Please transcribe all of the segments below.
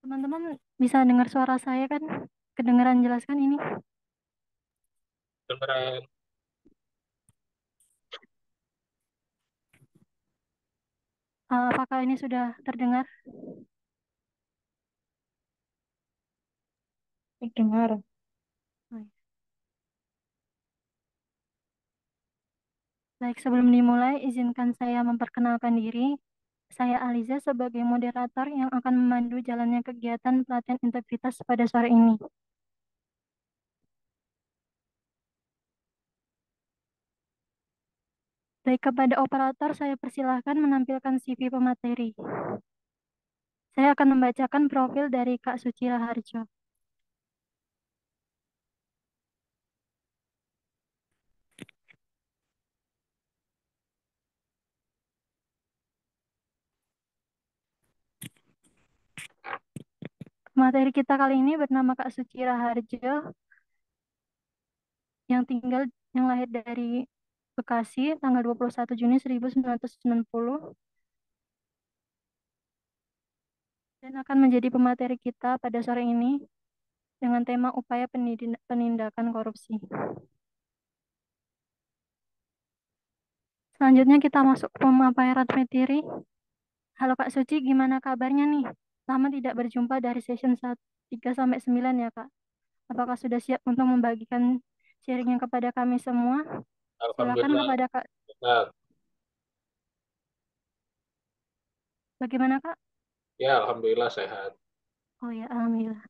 Teman-teman bisa dengar suara saya kan? Kedengaran jelas kan ini? Kedengeran. Apakah ini sudah terdengar? Dengar. Oh, ya. Baik, sebelum dimulai, izinkan saya memperkenalkan diri. Saya Aliza sebagai moderator yang akan memandu jalannya kegiatan pelatihan integritas pada sore ini. Baik, kepada operator saya persilahkan menampilkan CV pemateri. Saya akan membacakan profil dari Kak Suci Raharjo. Materi kita kali ini bernama Kak Suci Raharjo yang lahir dari Bekasi tanggal 21 Juni 1990 dan akan menjadi pemateri kita pada sore ini dengan tema upaya penindakan korupsi. Selanjutnya kita masuk ke pemaparan materi. Halo Kak Suci, gimana kabarnya nih? Lama tidak berjumpa dari session 3 sampai 9 ya Kak. Apakah sudah siap untuk membagikan sharingnya kepada kami semua? Silakan Alhamdulillah kepada Kak. sehat. Bagaimana Kak? Ya, alhamdulillah sehat. Oh ya, alhamdulillah.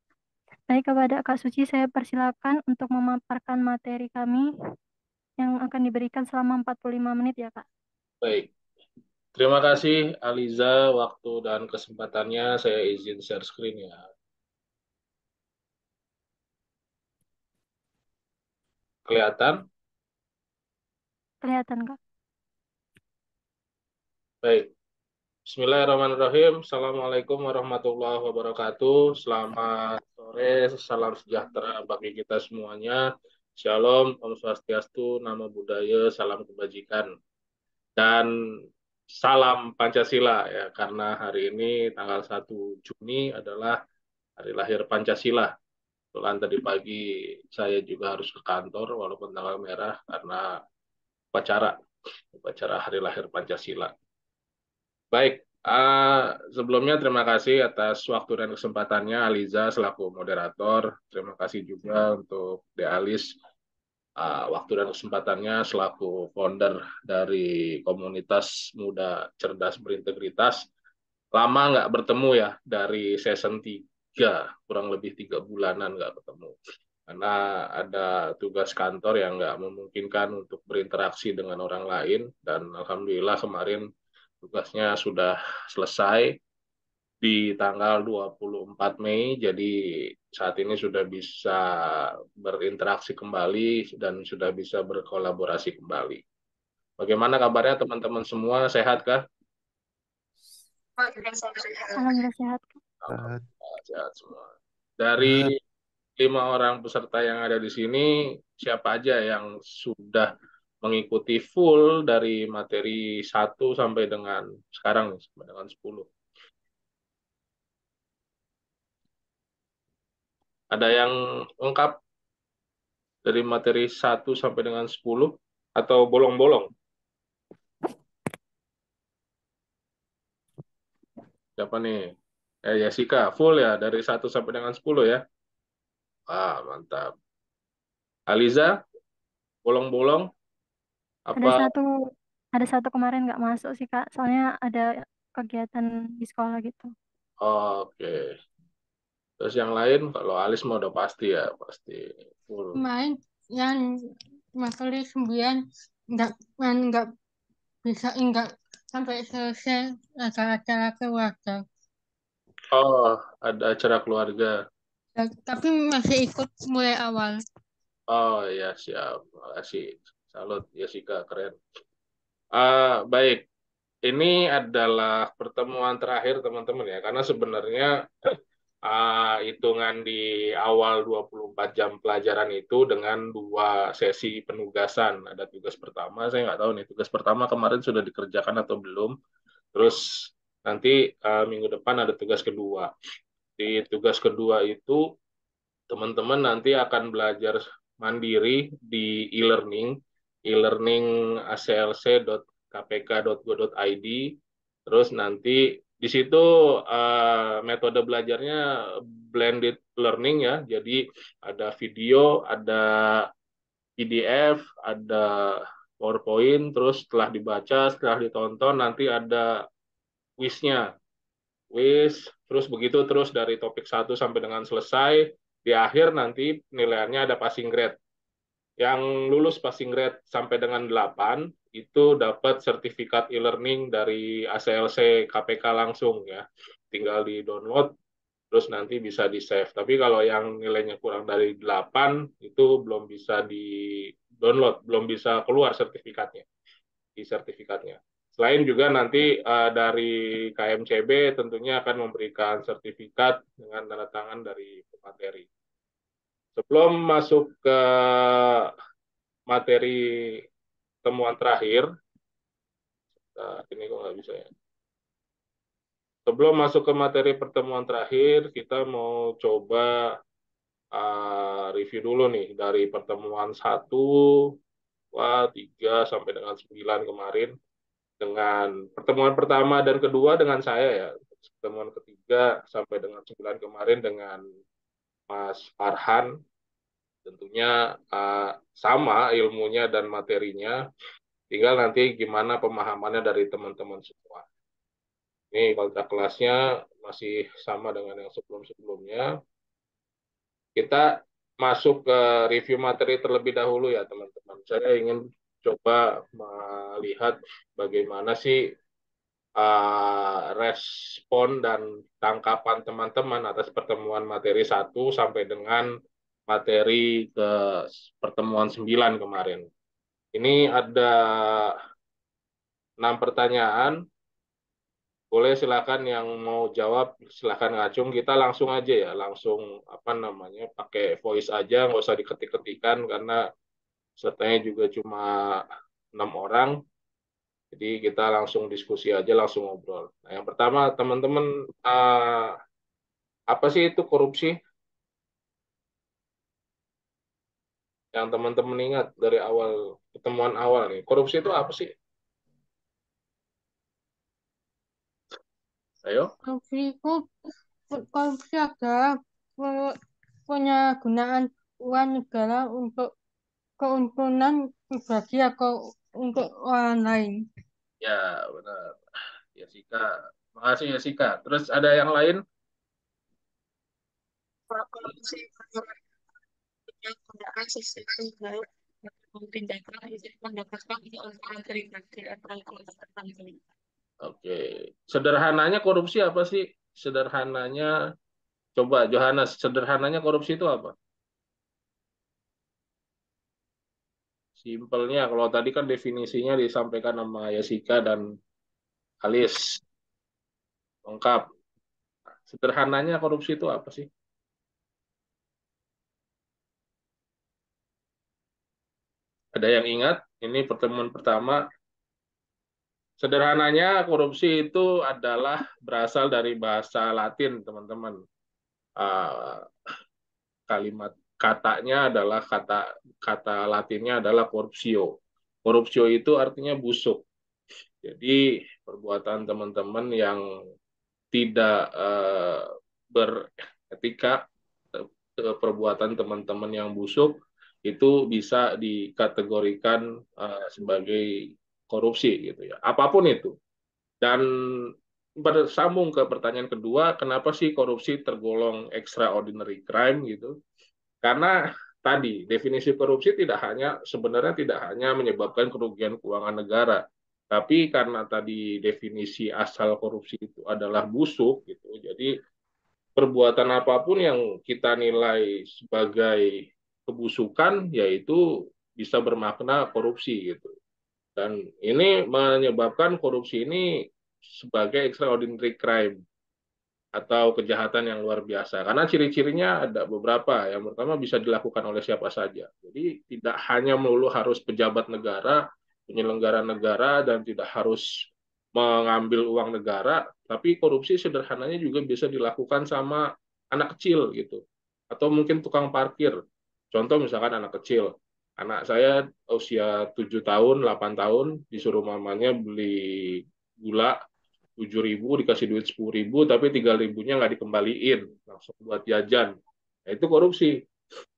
Baik, kepada Kak Suci saya persilakan untuk memaparkan materi kami yang akan diberikan selama 45 menit ya Kak. Baik. Terima kasih Aliza, waktu dan kesempatannya. Saya izin share screen ya. Kelihatan? Kelihatan Kak. Baik. Bismillahirrahmanirrahim. Assalamualaikum warahmatullahi wabarakatuh. Selamat sore, salam sejahtera bagi kita semuanya. Shalom, Om Swastiastu, Namo Buddhaya, salam kebajikan. Dan salam Pancasila ya, karena hari ini tanggal 1 Juni adalah hari lahir Pancasila. Kebetulan tadi pagi saya juga harus ke kantor walaupun tanggal merah karena upacara upacara hari lahir Pancasila. Baik, sebelumnya terima kasih atas waktu dan kesempatannya Aliza selaku moderator. Terima kasih juga untuk De Alis waktu dan kesempatannya selaku founder dari komunitas Muda Cerdas Berintegritas. Lama nggak bertemu ya dari season 3, kurang lebih 3 bulanan nggak ketemu. Karena ada tugas kantor yang nggak memungkinkan untuk berinteraksi dengan orang lain. Dan Alhamdulillah kemarin tugasnya sudah selesai di tanggal 24 Mei. Jadi saat ini sudah bisa berinteraksi kembali dan sudah bisa berkolaborasi kembali. Bagaimana kabarnya teman-teman semua? Sehat kah? Alhamdulillah sehat Kak. Alhamdulillah, sehat semua. Dari 5 orang peserta yang ada di sini, siapa aja yang sudah mengikuti full dari materi 1 sampai dengan sekarang, sampai dengan 10? Ada yang lengkap dari materi 1 sampai dengan 10 atau bolong-bolong? Siapa nih? Jessica, full ya dari 1 sampai dengan 10 ya? Ah, mantap. Aliza, bolong-bolong Ada apa? satu ada satu kemarin nggak masuk sih Kak, soalnya ada kegiatan di sekolah gitu. Oke. Terus yang lain, kalau Alis mah udah pasti ya, pasti full. Kemarin yang materi 9 nggak nggak bisa nggak sampai selesai acara-acara keluarga. Oh, ada acara keluarga. Ya, tapi masih ikut mulai awal. Oh ya, siap. Makasih. Salut, Jessica, keren. Baik, ini adalah pertemuan terakhir teman-teman ya, karena sebenarnya hitungan di awal 24 jam pelajaran itu dengan 2 sesi penugasan. Ada tugas pertama, saya nggak tahu nih, tugas pertama kemarin sudah dikerjakan atau belum. Terus nanti minggu depan ada tugas kedua. Di tugas kedua itu teman-teman nanti akan belajar mandiri di e-learning aclc.kpk.go.id. Terus nanti di situ metode belajarnya blended learning ya. Jadi ada video, ada PDF, ada PowerPoint, terus setelah dibaca, setelah ditonton nanti ada quiz-nya. Terus begitu terus dari topik satu sampai dengan selesai. Di akhir nanti penilaiannya ada passing grade. Yang lulus passing grade sampai dengan 8 itu dapat sertifikat e-learning dari ACLC KPK langsung ya. Tinggal di-download terus nanti bisa di-save. Tapi kalau yang nilainya kurang dari 8 itu belum bisa di-download, belum bisa keluar sertifikatnya. Selain juga nanti dari KMCB tentunya akan memberikan sertifikat dengan tanda tangan dari pemateri. Sebelum masuk ke materi temuan terakhir, ini kok nggak bisa ya. Sebelum masuk ke materi pertemuan terakhir, kita mau coba review dulu nih dari pertemuan 1, 2, 3 sampai dengan 9 kemarin. Dengan pertemuan pertama dan kedua dengan saya ya. Pertemuan ketiga sampai dengan 9 kemarin dengan Mas Farhan. Tentunya sama ilmunya dan materinya. Tinggal nanti gimana pemahamannya dari teman-teman semua. Ini kontrak kelasnya masih sama dengan yang sebelum-sebelumnya. Kita masuk ke review materi terlebih dahulu ya teman-teman. Saya ingin coba melihat bagaimana sih respon dan tangkapan teman-teman atas pertemuan materi 1 sampai dengan materi ke pertemuan 9 kemarin. Ini ada 6 pertanyaan. Boleh silakan yang mau jawab, silakan ngacung. Kita langsung aja ya, langsung apa namanya, pakai voice aja, nggak usah diketik-ketikan karena pesertanya juga cuma 6 orang. Jadi kita langsung diskusi aja, langsung ngobrol. Nah, yang pertama, teman-teman, apa sih itu korupsi? Yang teman-teman ingat dari awal pertemuan awal nih, korupsi itu apa sih? Ayo. Korupsi adalah penyalahgunaan uang negara untuk keuntungan pribadi atau untuk orang lain. Ya, benar. Jessica. Makasih Jessica. Terus ada yang lain? Korupsi menggunakan sistem baik tindakan itu mendapatkan keuntungan pribadi atau keuntungan tertentu. Oke. Sederhananya korupsi apa sih? Sederhananya, coba Johannes, sederhananya korupsi itu apa? Simpelnya, kalau tadi kan definisinya disampaikan sama Jessica dan Alis. Lengkap. Sederhananya korupsi itu apa sih? Ada yang ingat? Ini pertemuan pertama. Sederhananya korupsi itu adalah berasal dari bahasa Latin, teman-teman. Ah, kalimat katanya adalah kata Latinnya adalah corruptio. Corruptio itu artinya busuk. Jadi perbuatan teman-teman yang tidak beretika, perbuatan teman-teman yang busuk itu bisa dikategorikan sebagai korupsi gitu ya. Apapun itu. Dan bersambung ke pertanyaan kedua, kenapa sih korupsi tergolong extraordinary crime gitu? Karena tadi definisi korupsi sebenarnya tidak hanya menyebabkan kerugian keuangan negara, tapi karena tadi definisi asal korupsi itu adalah busuk gitu. Jadi perbuatan apapun yang kita nilai sebagai kebusukan yaitu bisa bermakna korupsi gitu. Dan ini menyebabkan korupsi ini sebagai extraordinary crime atau kejahatan yang luar biasa. Karena ciri-cirinya ada beberapa. Yang pertama bisa dilakukan oleh siapa saja. Jadi tidak hanya melulu harus pejabat negara, penyelenggara negara, dan tidak harus mengambil uang negara, tapi korupsi sederhananya juga bisa dilakukan sama anak kecil gitu, atau mungkin tukang parkir. Contoh misalkan anak kecil, anak saya usia 7 tahun, 8 tahun, disuruh mamanya beli gula 7.000, dikasih duit 10.000, tapi 3.000-nya nggak dikembaliin, langsung buat jajan. Nah, itu korupsi.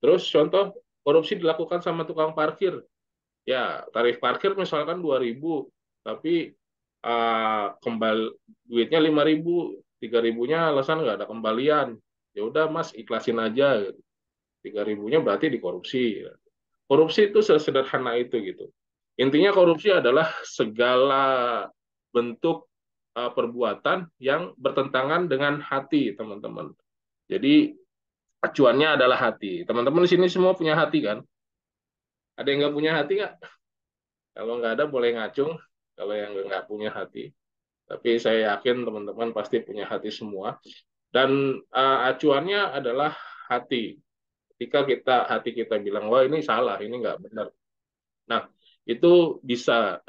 Terus contoh korupsi dilakukan sama tukang parkir. Ya, tarif parkir misalkan 2.000, tapi kembali duitnya 5.000, 3.000-nya alasan nggak ada kembalian. Ya udah Mas, ikhlasin aja. 3.000-nya berarti dikorupsi. Korupsi itu sesederhana itu gitu. Intinya korupsi adalah segala bentuk perbuatan yang bertentangan dengan hati, teman-teman. Jadi acuannya adalah hati. Teman-teman di sini semua punya hati kan? Ada yang nggak punya hati nggak? Kalau nggak ada boleh ngacung. Kalau yang nggak punya hati. Tapi saya yakin teman-teman pasti punya hati semua. Dan acuannya adalah hati. Ketika hati kita bilang, wah ini salah, ini nggak benar. Nah, itu bisa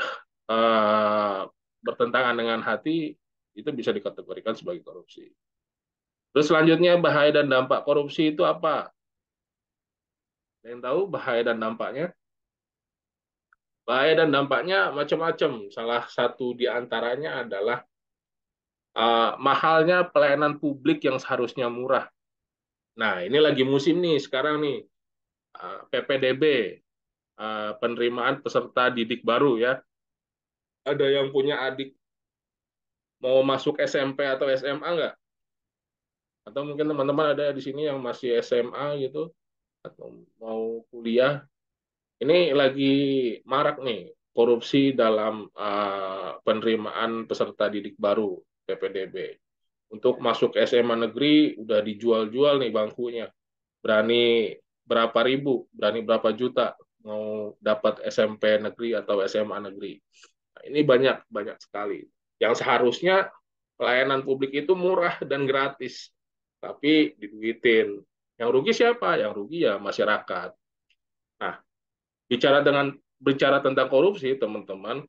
uh, bertentangan dengan hati, itu bisa dikategorikan sebagai korupsi. Terus selanjutnya bahaya dan dampak korupsi itu apa? Ada yang tahu bahaya dan dampaknya? Bahaya dan dampaknya macam-macam. Salah satu di antaranya adalah mahalnya pelayanan publik yang seharusnya murah. Nah, ini lagi musim nih sekarang nih, PPDB, penerimaan peserta didik baru ya. Ada yang punya adik mau masuk SMP atau SMA nggak? Atau mungkin teman-teman ada di sini yang masih SMA gitu, atau mau kuliah. Ini lagi marak nih korupsi dalam penerimaan peserta didik baru PPDB. Untuk masuk SMA negeri udah dijual-jual nih bangkunya. Berani berapa ribu, berani berapa juta mau dapat SMP negeri atau SMA negeri. Nah, ini banyak banyak sekali. Yang seharusnya pelayanan publik itu murah dan gratis, tapi diduitin. Yang rugi siapa? Yang rugi ya masyarakat. Nah, bicara tentang korupsi, teman-teman,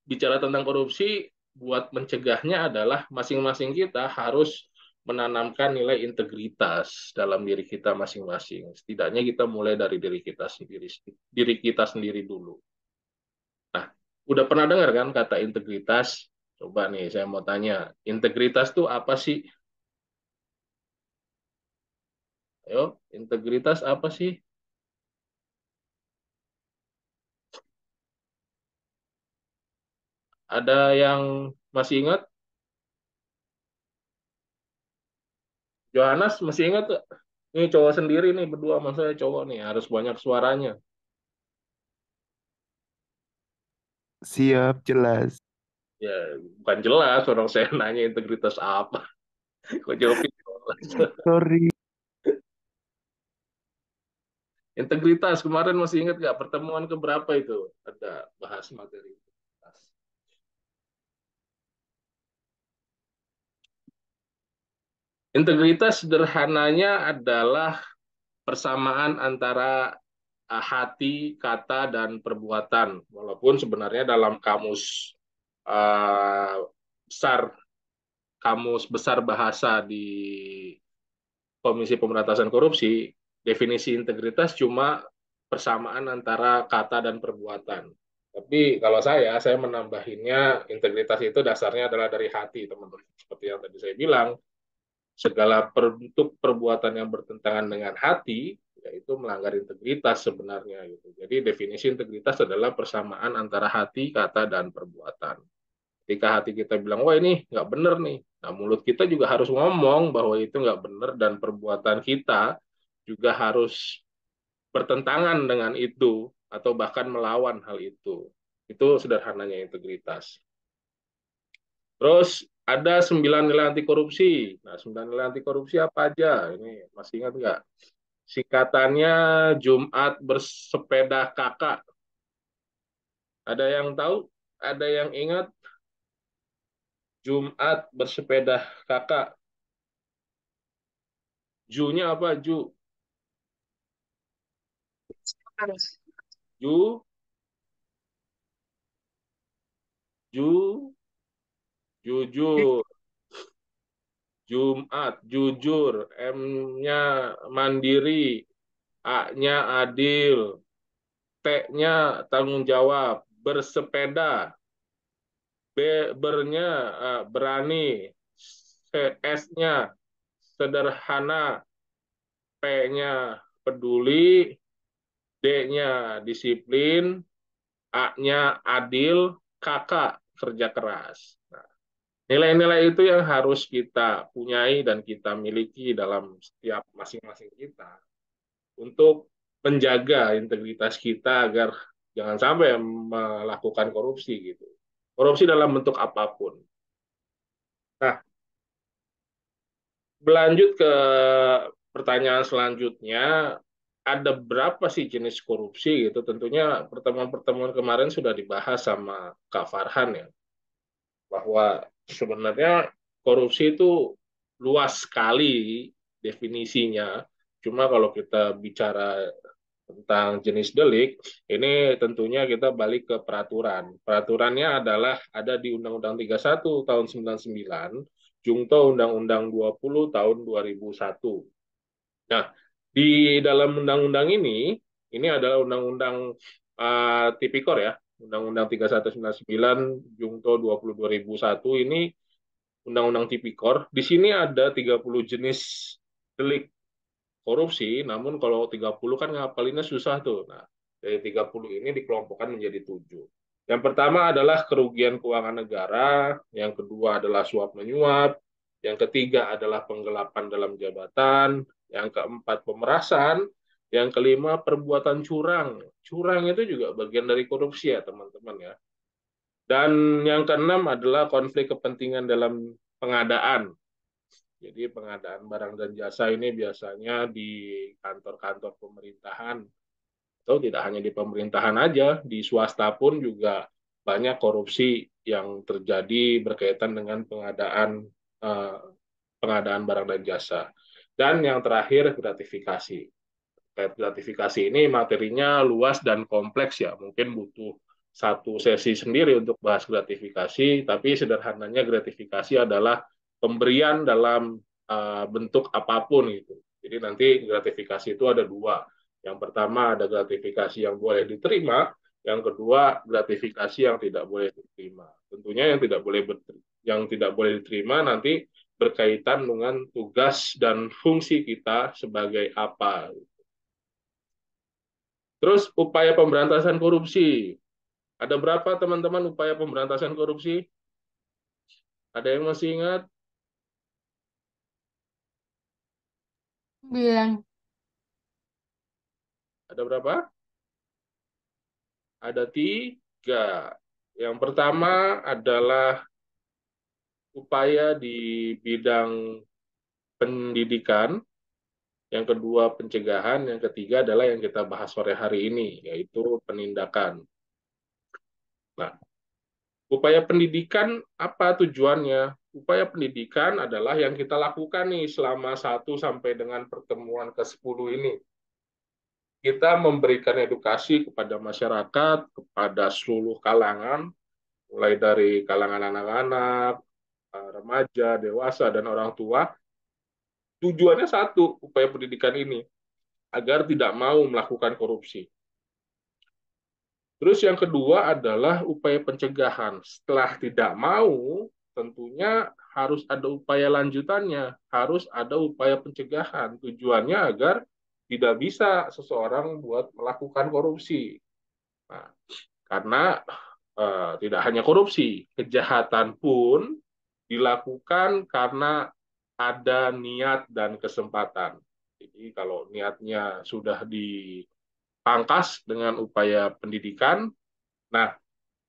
bicara tentang korupsi, buat mencegahnya adalah masing-masing kita harus menanamkan nilai integritas dalam diri kita masing-masing. Setidaknya kita mulai dari diri kita sendiri dulu. Nah, udah pernah dengar kan kata integritas? Coba nih, saya mau tanya, integritas itu apa sih? Ayo, integritas apa sih? Ada yang masih ingat? Johannes masih ingat tuh? Ini cowok sendiri nih, berdua sama saya cowok nih, harus banyak suaranya. Siap, jelas. Ya, bukan jelas orang saya nanya integritas apa. Kok jawabnya jelas? Sorry. Integritas, kemarin masih ingat nggak pertemuan keberapa itu? Ada bahas materi integritas. Integritas sederhananya adalah persamaan antara hati, kata, dan perbuatan. Walaupun sebenarnya dalam uh, besar kamus besar bahasa di Komisi Pemberantasan Korupsi, definisi integritas cuma persamaan antara kata dan perbuatan. Tapi kalau saya menambahinnya integritas itu dasarnya adalah dari hati, teman-teman. Seperti yang tadi saya bilang, segala bentuk perbuatan yang bertentangan dengan hati, yaitu melanggar integritas sebenarnya. Gitu. Jadi definisi integritas adalah persamaan antara hati, kata, dan perbuatan. Ketika hati kita bilang, wah ini nggak benar nih. Nah, mulut kita juga harus ngomong bahwa itu nggak benar dan perbuatan kita juga harus bertentangan dengan itu atau bahkan melawan hal itu. Itu sederhananya integritas. Terus ada 9 nilai anti korupsi. Nah, 9 nilai anti korupsi apa aja? Ini masih ingat nggak? Singkatannya Jumat bersepeda kakak. Ada yang tahu? Ada yang ingat? Jumat bersepeda kakak. Ju-nya apa? Ju, ju, jujur. Jumat, jujur, M-nya mandiri, A-nya adil, T-nya tanggung jawab, bersepeda, B-bernya berani, S-nya sederhana, P-nya peduli, D-nya disiplin, A-nya adil, K-nya kerja keras. Nah, nilai-nilai itu yang harus kita punyai dan kita miliki dalam setiap masing-masing kita untuk menjaga integritas kita agar jangan sampai melakukan korupsi gitu. Korupsi dalam bentuk apapun. Nah, berlanjut ke pertanyaan selanjutnya, ada berapa sih jenis korupsi gitu? Tentunya pertemuan-pertemuan kemarin sudah dibahas sama Kak Farhan ya, bahwa sebenarnya korupsi itu luas sekali definisinya. Cuma kalau kita bicara tentang jenis delik, ini tentunya kita balik ke peraturan. Peraturannya adalah ada di Undang-Undang 31 tahun 99, Jungto Undang-Undang 20 tahun 2001. Nah, di dalam undang-undang ini adalah undang-undang tipikor ya, Undang-Undang 3199 Jungto 20 2001 ini undang-undang tipikor. Di sini ada 30 jenis delik korupsi, namun kalau 30 kan ngapalinnya susah tuh. Nah, dari 30 ini dikelompokkan menjadi 7. Yang pertama adalah kerugian keuangan negara, yang kedua adalah suap menyuap, yang ketiga adalah penggelapan dalam jabatan, yang keempat pemerasan, yang kelima perbuatan curang. Curang itu juga bagian dari korupsi ya, teman-teman ya. Dan yang keenam adalah konflik kepentingan dalam pengadaan. Jadi pengadaan barang dan jasa ini biasanya di kantor-kantor pemerintahan atau tidak hanya di pemerintahan aja, di swasta pun juga banyak korupsi yang terjadi berkaitan dengan eh, pengadaan barang dan jasa. Dan yang terakhir gratifikasi. Gratifikasi ini materinya luas dan kompleks ya, mungkin butuh satu sesi sendiri untuk bahas gratifikasi, tapi sederhananya gratifikasi adalah pemberian dalam bentuk apapun gitu. Jadi nanti gratifikasi itu ada dua. Yang pertama ada gratifikasi yang boleh diterima, yang kedua gratifikasi yang tidak boleh diterima. Tentunya yang tidak boleh diterima nanti berkaitan dengan tugas dan fungsi kita sebagai apa. Terus upaya pemberantasan korupsi. Ada berapa teman-teman upaya pemberantasan korupsi? Ada yang masih ingat? Bilang Ada berapa? Ada 3. Yang pertama adalah upaya di bidang pendidikan, yang kedua pencegahan, yang ketiga adalah yang kita bahas sore hari ini, yaitu penindakan. Nah, upaya pendidikan apa tujuannya? Upaya pendidikan adalah yang kita lakukan nih selama 1 sampai dengan pertemuan ke-10 ini. Kita memberikan edukasi kepada masyarakat, kepada seluruh kalangan, mulai dari kalangan anak-anak, remaja, dewasa, dan orang tua. Tujuannya satu, upaya pendidikan ini, agar tidak mau melakukan korupsi. Terus yang kedua adalah upaya pencegahan. Setelah tidak mau, tentunya harus ada upaya lanjutannya, harus ada upaya pencegahan. Tujuannya agar tidak bisa seseorang buat melakukan korupsi. Nah, karena tidak hanya korupsi, kejahatan pun dilakukan karena ada niat dan kesempatan. Jadi kalau niatnya sudah dipangkas dengan upaya pendidikan, nah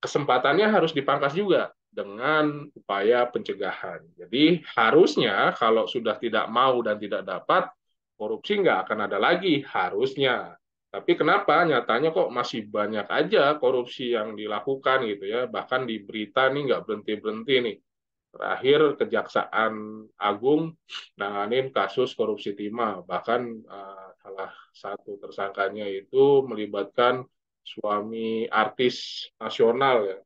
kesempatannya harus dipangkas juga dengan upaya pencegahan. Jadi harusnya kalau sudah tidak mau dan tidak dapat, korupsi nggak akan ada lagi, harusnya. Tapi kenapa nyatanya kok masih banyak aja korupsi yang dilakukan gitu ya, bahkan di berita nih nggak berhenti-berhenti nih. Terakhir Kejaksaan Agung nanganin kasus korupsi timah, bahkan salah satu tersangkanya itu melibatkan suami artis nasional ya.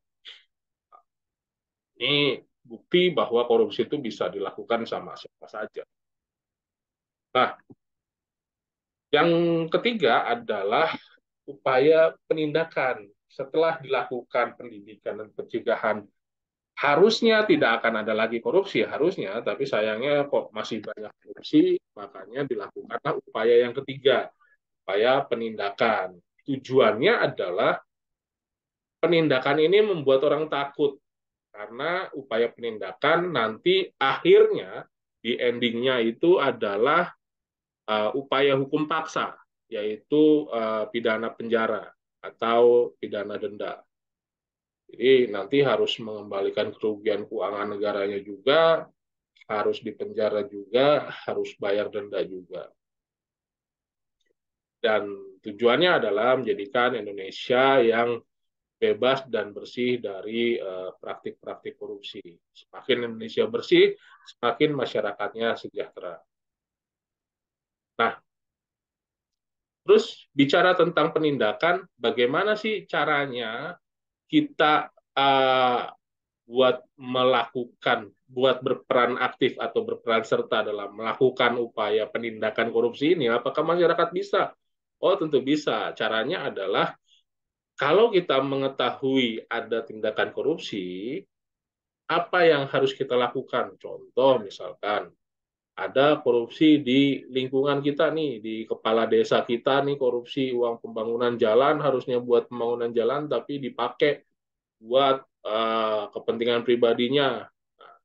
Ini bukti bahwa korupsi itu bisa dilakukan sama siapa saja. Nah, yang ketiga adalah upaya penindakan. Setelah dilakukan pendidikan dan pencegahan, harusnya tidak akan ada lagi korupsi, harusnya, tapi sayangnya kok masih banyak korupsi, makanya dilakukanlah upaya yang ketiga, upaya penindakan. Tujuannya adalah penindakan ini membuat orang takut, karena upaya penindakan nanti akhirnya di endingnya itu adalah upaya hukum paksa, yaitu pidana penjara atau pidana denda. Jadi nanti harus mengembalikan kerugian keuangan negaranya juga, harus dipenjara juga, harus bayar denda juga. Dan tujuannya adalah menjadikan Indonesia yang bebas dan bersih dari praktik-praktik korupsi. Semakin Indonesia bersih, semakin masyarakatnya sejahtera. Nah, terus bicara tentang penindakan, bagaimana sih caranya kita buat berperan aktif atau berperan serta dalam melakukan upaya penindakan korupsi ini? Apakah masyarakat bisa? Oh, tentu bisa. Caranya adalah kalau kita mengetahui ada tindakan korupsi, apa yang harus kita lakukan? Contoh misalkan, ada korupsi di lingkungan kita nih, di kepala desa kita nih, korupsi uang pembangunan jalan, harusnya buat pembangunan jalan, tapi dipakai buat kepentingan pribadinya. Nah,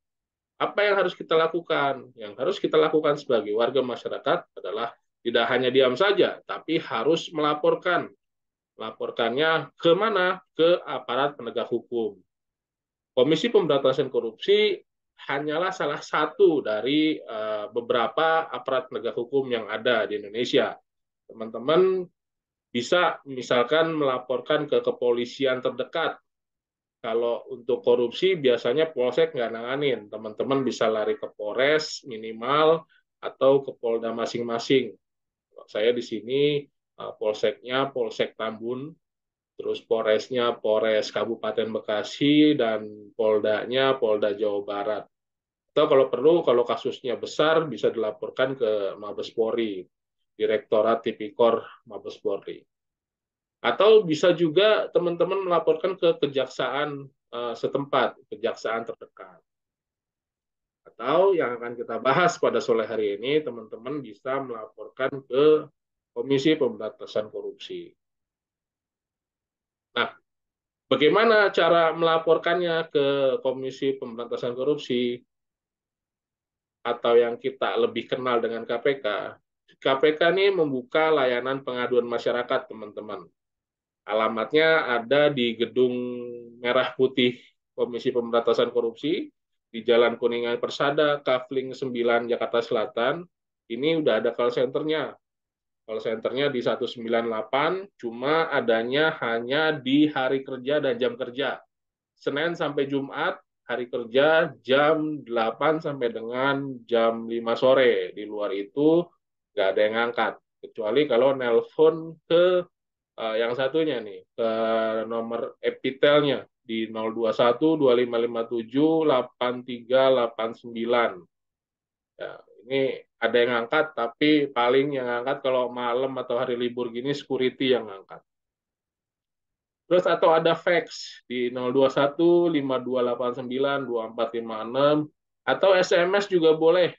apa yang harus kita lakukan? Yang harus kita lakukan sebagai warga masyarakat adalah tidak hanya diam saja, tapi harus melaporkan. Laporkannya ke mana? Ke aparat penegak hukum. Komisi Pemberantasan Korupsi hanyalah salah satu dari beberapa aparat penegak hukum yang ada di Indonesia. Teman-teman bisa misalkan melaporkan ke kepolisian terdekat. Kalau untuk korupsi biasanya polsek nggak nanganin, teman-teman bisa lari ke Polres minimal atau ke Polda masing-masing. Saya di sini polseknya Polsek Tambun, terus Polresnya Polres Kabupaten Bekasi, dan Poldanya Polda Jawa Barat. Atau kalau perlu, kalau kasusnya besar, bisa dilaporkan ke Mabes Polri, Direktorat Tipikor Mabes Polri. Atau bisa juga teman-teman melaporkan ke kejaksaan setempat, kejaksaan terdekat. Atau yang akan kita bahas pada sore hari ini, teman-teman bisa melaporkan ke Komisi Pemberantasan Korupsi. Nah, bagaimana cara melaporkannya ke Komisi Pemberantasan Korupsi atau yang kita lebih kenal dengan KPK? KPK ini membuka layanan pengaduan masyarakat, teman-teman. Alamatnya ada di Gedung Merah Putih Komisi Pemberantasan Korupsi di Jalan Kuningan Persada, Kafling 9, Jakarta Selatan. Ini udah ada call center-nya. Call center-nya di 198, cuma adanya hanya di hari kerja dan jam kerja. Senin sampai Jumat, hari kerja jam 8 sampai dengan jam 5 sore. Di luar itu nggak ada yang ngangkat. Kecuali kalau nelpon ke yang satunya nih, ke nomor Epitelnya di 021 2557 8389. Ya, ini ada yang ngangkat, tapi paling yang ngangkat kalau malam atau hari libur gini security yang ngangkat. Terus atau ada fax di 021 5289 2456 atau SMS juga boleh.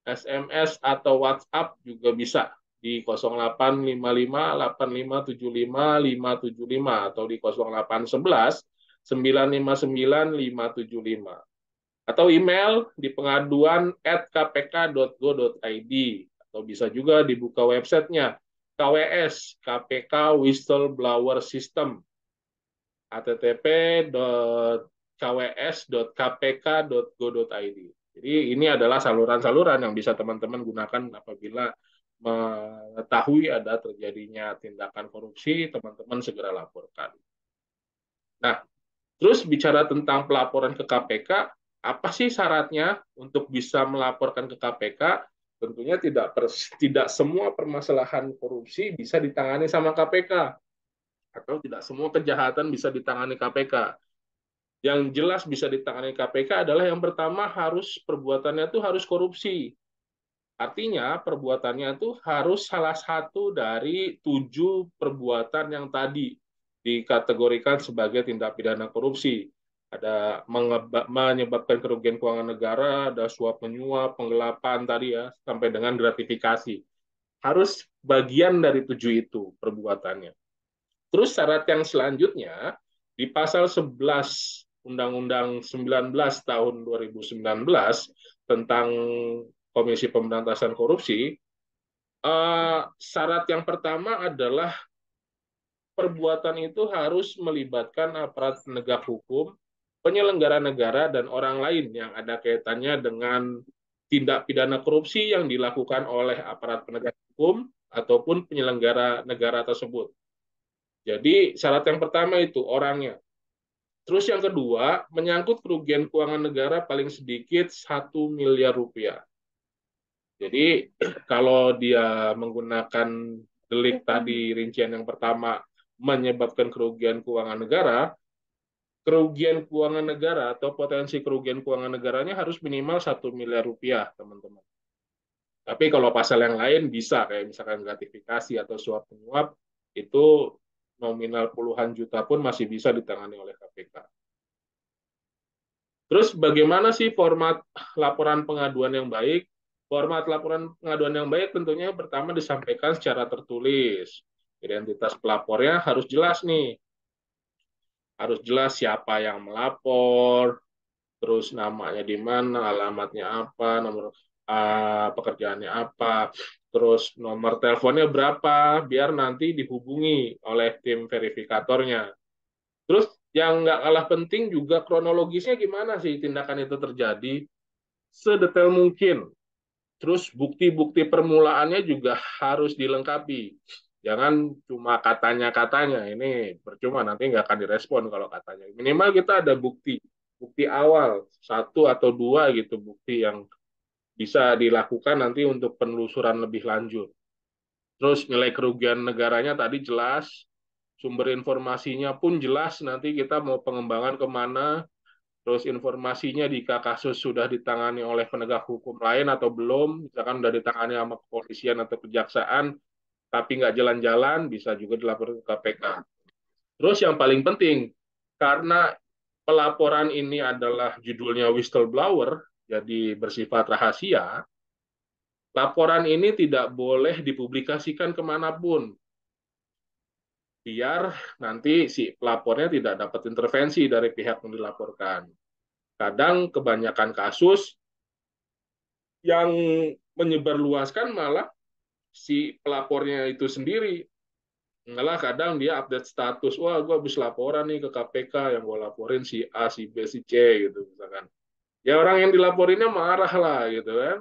SMS atau WhatsApp juga bisa di 0855 8575 575 atau di 0811 959 575 atau email di pengaduan@kpk.go.id atau bisa juga dibuka websitenya KWS KPK Whistleblower System http://kws.kpk.go.id. Jadi ini adalah saluran-saluran yang bisa teman-teman gunakan apabila mengetahui ada terjadinya tindakan korupsi, teman-teman segera laporkan. Nah, terus bicara tentang pelaporan ke KPK, apa sih syaratnya untuk bisa melaporkan ke KPK? Tentunya tidak semua permasalahan korupsi bisa ditangani sama KPK atau tidak semua kejahatan bisa ditangani KPK. yang jelas bisa ditangani KPK adalah yang pertama perbuatannya itu harus korupsi. Artinya perbuatannya itu harus salah satu dari 7 perbuatan yang tadi dikategorikan sebagai tindak pidana korupsi. Ada menyebabkan kerugian keuangan negara, ada suap menyuap, penggelapan tadi ya, sampai dengan gratifikasi. Harus bagian dari 7 itu perbuatannya. Terus syarat yang selanjutnya di pasal 11 Undang-Undang 19 tahun 2019 tentang Komisi Pemberantasan Korupsi, syarat yang pertama adalah perbuatan itu harus melibatkan aparat penegak hukum, penyelenggara negara, dan orang lain yang ada kaitannya dengan tindak pidana korupsi yang dilakukan oleh aparat penegak hukum ataupun penyelenggara negara tersebut. Jadi syarat yang pertama itu orangnya. Terus yang kedua, menyangkut kerugian keuangan negara paling sedikit 1 miliar rupiah. Jadi kalau dia menggunakan delik tadi rincian yang pertama menyebabkan kerugian keuangan negara atau potensi kerugian keuangan negaranya harus minimal 1 miliar rupiah, teman-teman. Tapi kalau pasal yang lain bisa, kayak misalkan gratifikasi atau suap menyuap, itu nominal puluhan juta pun masih bisa ditangani oleh KPK. Terus bagaimana sih format laporan pengaduan yang baik? Format laporan pengaduan yang baik tentunya pertama disampaikan secara tertulis. Identitas pelapornya harus jelas nih. Harus jelas siapa yang melapor, terus namanya di mana, alamatnya apa, nomor pekerjaannya apa, terus nomor teleponnya berapa, biar nanti dihubungi oleh tim verifikatornya. Terus yang nggak kalah penting juga kronologisnya gimana sih tindakan itu terjadi, sedetail mungkin. Terus bukti-bukti permulaannya juga harus dilengkapi. Jangan cuma katanya-katanya, ini percuma nanti nggak akan direspon kalau katanya. Minimal kita ada bukti, bukti awal, 1 atau 2 gitu, bukti yang bisa dilakukan nanti untuk penelusuran lebih lanjut. Terus nilai kerugian negaranya tadi jelas, sumber informasinya pun jelas, nanti kita mau pengembangan kemana, terus informasinya jika kasus sudah ditangani oleh penegak hukum lain atau belum, misalkan sudah ditangani sama kepolisian atau kejaksaan, tapi nggak jalan-jalan, bisa juga dilaporkan ke KPK. Terus yang paling penting, karena pelaporan ini adalah judulnya whistleblower, jadi bersifat rahasia, laporan ini tidak boleh dipublikasikan kemanapun, biar nanti si pelapornya tidak dapat intervensi dari pihak yang dilaporkan. Kadang kebanyakan kasus yang menyebarluaskan malah si pelapornya itu sendiri. Malah kadang dia update status, wah gue habis laporan nih ke KPK, yang gue laporin si A, si B, si C gitu misalkan. Ya orang yang dilaporinnya marah lah gitu kan.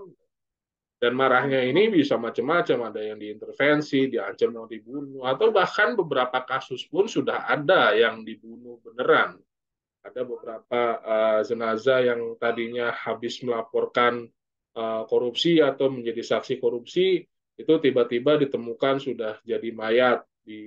Dan marahnya ini bisa macam-macam, ada yang diintervensi, diancam mau dibunuh, atau bahkan beberapa kasus pun sudah ada yang dibunuh beneran. Ada beberapa jenazah yang tadinya habis melaporkan korupsi atau menjadi saksi korupsi, itu tiba-tiba ditemukan sudah jadi mayat di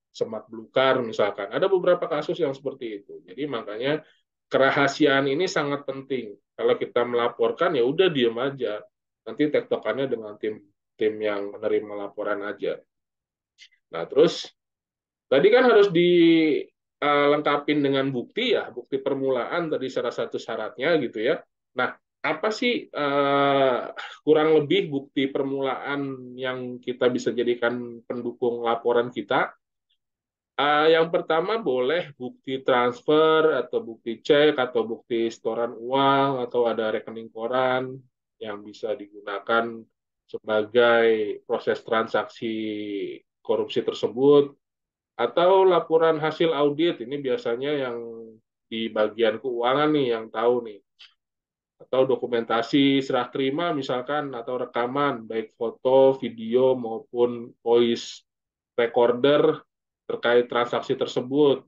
semak belukar misalkan. Ada beberapa kasus yang seperti itu. Jadi makanya kerahasiaan ini sangat penting. Kalau kita melaporkan ya udah diem aja. Nanti tektokannya dengan tim yang menerima laporan aja. Nah, terus tadi kan harus dilengkapin dengan bukti ya, bukti permulaan tadi salah satu syaratnya gitu ya. Nah, apa sih kurang lebih bukti permulaan yang kita bisa jadikan pendukung laporan kita? Yang pertama boleh bukti transfer atau bukti cek atau bukti setoran uang atau ada rekening koran yang bisa digunakan sebagai proses transaksi korupsi tersebut, atau laporan hasil audit. Ini biasanya yang di bagian keuangan nih yang tahu nih, atau dokumentasi serah terima misalkan, atau rekaman baik foto, video maupun voice recorder terkait transaksi tersebut.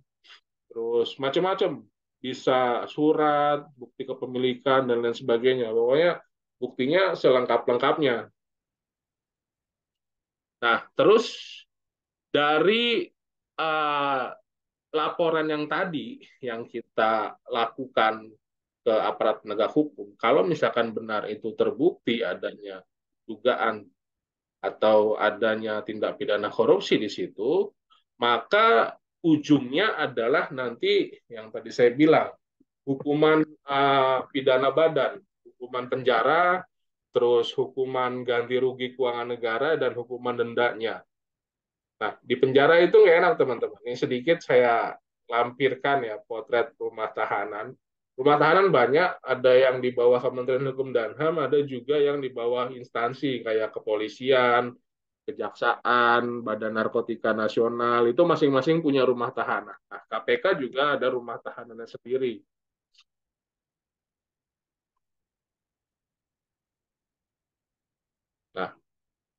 Terus macam-macam, bisa surat, bukti kepemilikan dan lain sebagainya. Pokoknya buktinya selengkap-lengkapnya. Nah, terus dari uh, laporan yang tadi yang kita lakukan ke aparat penegak hukum, kalau misalkan benar itu terbukti adanya dugaan atau adanya tindak pidana korupsi di situ, maka ujungnya adalah nanti yang tadi saya bilang, hukuman pidana badan, hukuman penjara, terus hukuman ganti rugi keuangan negara, dan hukuman dendanya. Nah, di penjara itu nggak enak, teman-teman. Ini sedikit saya lampirkan ya potret rumah tahanan. Rumah tahanan banyak, ada yang di bawah Kementerian Hukum dan HAM, ada juga yang di bawah instansi kayak kepolisian, kejaksaan, Badan Narkotika Nasional, itu masing-masing punya rumah tahanan. Nah, KPK juga ada rumah tahanannya sendiri. Nah,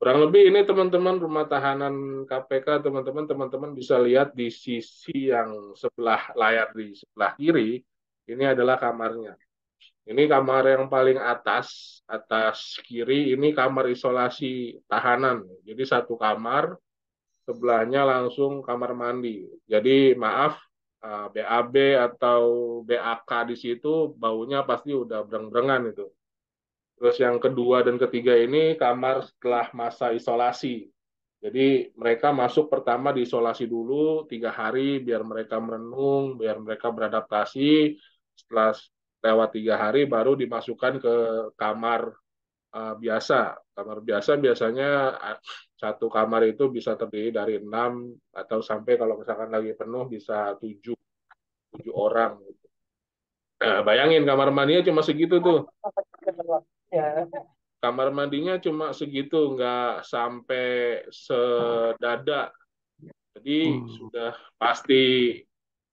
kurang lebih ini teman-teman rumah tahanan KPK, teman-teman bisa lihat di sisi yang sebelah layar di sebelah kiri, ini adalah kamarnya. Ini kamar yang paling atas, atas kiri, ini kamar isolasi tahanan. Jadi satu kamar, sebelahnya langsung kamar mandi. Jadi maaf, BAB atau BAK di situ baunya pasti udah bereng-berengan itu. Terus yang kedua dan ketiga ini kamar setelah masa isolasi. Jadi mereka masuk pertama diisolasi dulu 3 hari biar mereka merenung, biar mereka beradaptasi. Setelah lewat 3 hari baru dimasukkan ke kamar biasa. Kamar biasa biasanya satu kamar itu bisa terdiri dari 6 atau sampai kalau misalkan lagi penuh bisa 7 orang. Bayangin kamar mandinya cuma segitu tuh. Kamar mandinya cuma segitu, nggak sampai sedada. Jadi sudah pasti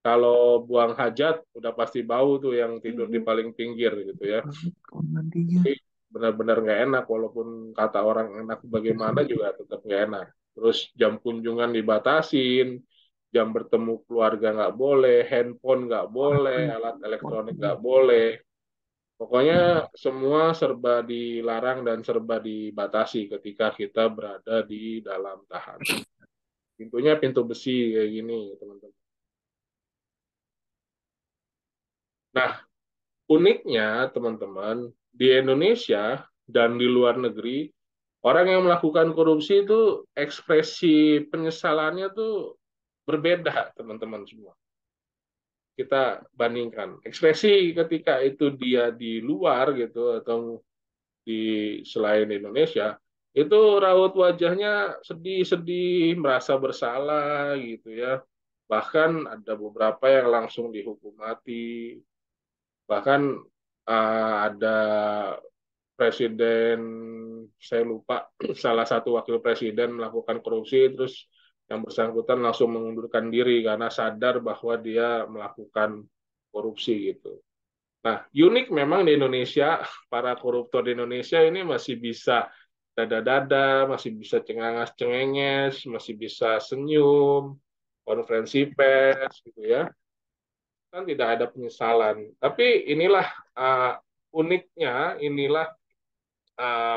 kalau buang hajat udah pasti bau tuh yang tidur di paling pinggir gitu ya. Jadi benar-benar nggak enak, walaupun kata orang enak bagaimana juga tetap nggak enak. Terus jam kunjungan dibatasin, jam bertemu keluarga nggak boleh, handphone nggak boleh, alat elektronik nggak boleh. Pokoknya semua serba dilarang dan serba dibatasi ketika kita berada di dalam tahanan. Pintunya pintu besi kayak gini, teman-teman. Nah, uniknya, teman-teman, di Indonesia dan di luar negeri, orang yang melakukan korupsi itu ekspresi penyesalannya tuh berbeda, teman-teman semua. Kita bandingkan. Ekspresi ketika itu dia di luar gitu atau selain Indonesia, itu raut wajahnya sedih-sedih, merasa bersalah gitu ya. Bahkan ada beberapa yang langsung dihukum mati. Bahkan ada presiden, saya lupa, salah satu wakil presiden melakukan korupsi, terus yang bersangkutan langsung mengundurkan diri karena sadar bahwa dia melakukan korupsi gitu. Nah, unik memang di Indonesia, para koruptor di Indonesia ini masih bisa dada-dada, masih bisa cengenges, masih bisa senyum, konferensi pers gitu ya. Kan tidak ada penyesalan. Tapi inilah uniknya, inilah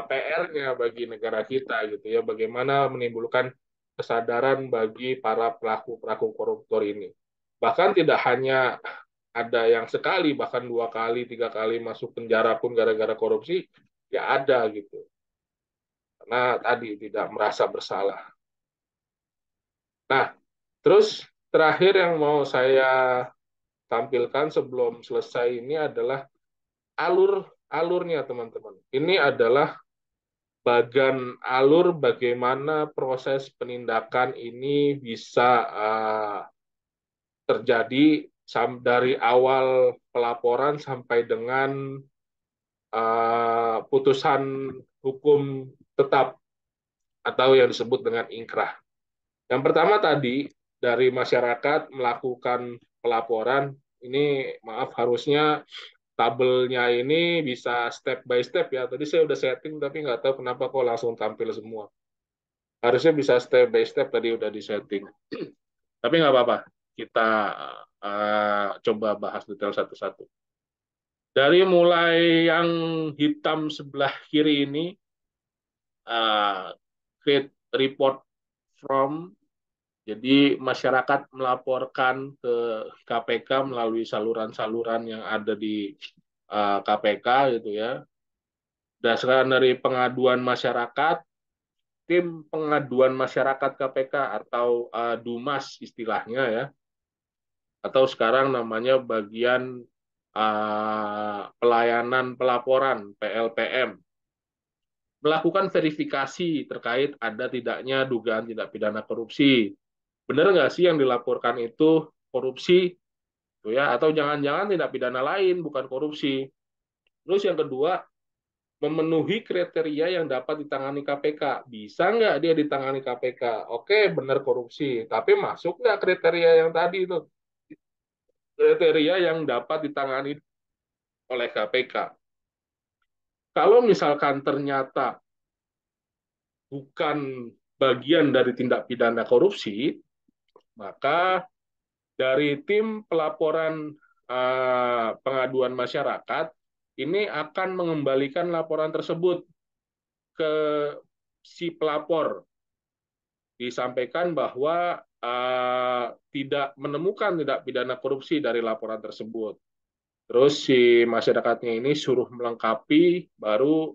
PR-nya bagi negara kita gitu ya, bagaimana menimbulkan kesadaran bagi para pelaku-pelaku koruptor ini. Bahkan tidak hanya ada yang sekali, bahkan 2 kali, 3 kali masuk penjara pun gara-gara korupsi, ya ada gitu. Karena tadi tidak merasa bersalah. Nah, terus terakhir yang mau saya tampilkan sebelum selesai ini adalah alurnya, teman-teman. Ini adalah alur bagaimana proses penindakan ini bisa terjadi dari awal pelaporan sampai dengan putusan hukum tetap atau yang disebut dengan ingkrah. Yang pertama tadi dari masyarakat melakukan pelaporan, ini maaf harusnya tabelnya ini bisa step by step ya. Tadi saya udah setting tapi nggak tahu kenapa kok langsung tampil semua. Harusnya bisa step by step tadi udah di setting. Tapi nggak apa-apa, kita coba bahas detail satu-satu. Dari mulai yang hitam sebelah kiri ini, create report from, Jadi masyarakat melaporkan ke KPK melalui saluran-saluran yang ada di KPK gitu ya. Berdasarkan dari pengaduan masyarakat, tim pengaduan masyarakat KPK atau Dumas istilahnya ya, atau sekarang namanya bagian pelayanan pelaporan PLPM, melakukan verifikasi terkait ada tidaknya dugaan tindak pidana korupsi. Benar nggak sih yang dilaporkan itu korupsi, tuh ya? Atau jangan-jangan tindak pidana lain bukan korupsi. Terus yang kedua, memenuhi kriteria yang dapat ditangani KPK. Bisa nggak dia ditangani KPK? Oke, benar korupsi, tapi masuk nggak kriteria yang tadi itu? Kriteria yang dapat ditangani oleh KPK. Kalau misalkan ternyata bukan bagian dari tindak pidana korupsi, maka dari tim pelaporan pengaduan masyarakat ini akan mengembalikan laporan tersebut ke si pelapor, disampaikan bahwa tidak menemukan tindak pidana korupsi dari laporan tersebut. Terus si masyarakatnya ini suruh melengkapi, baru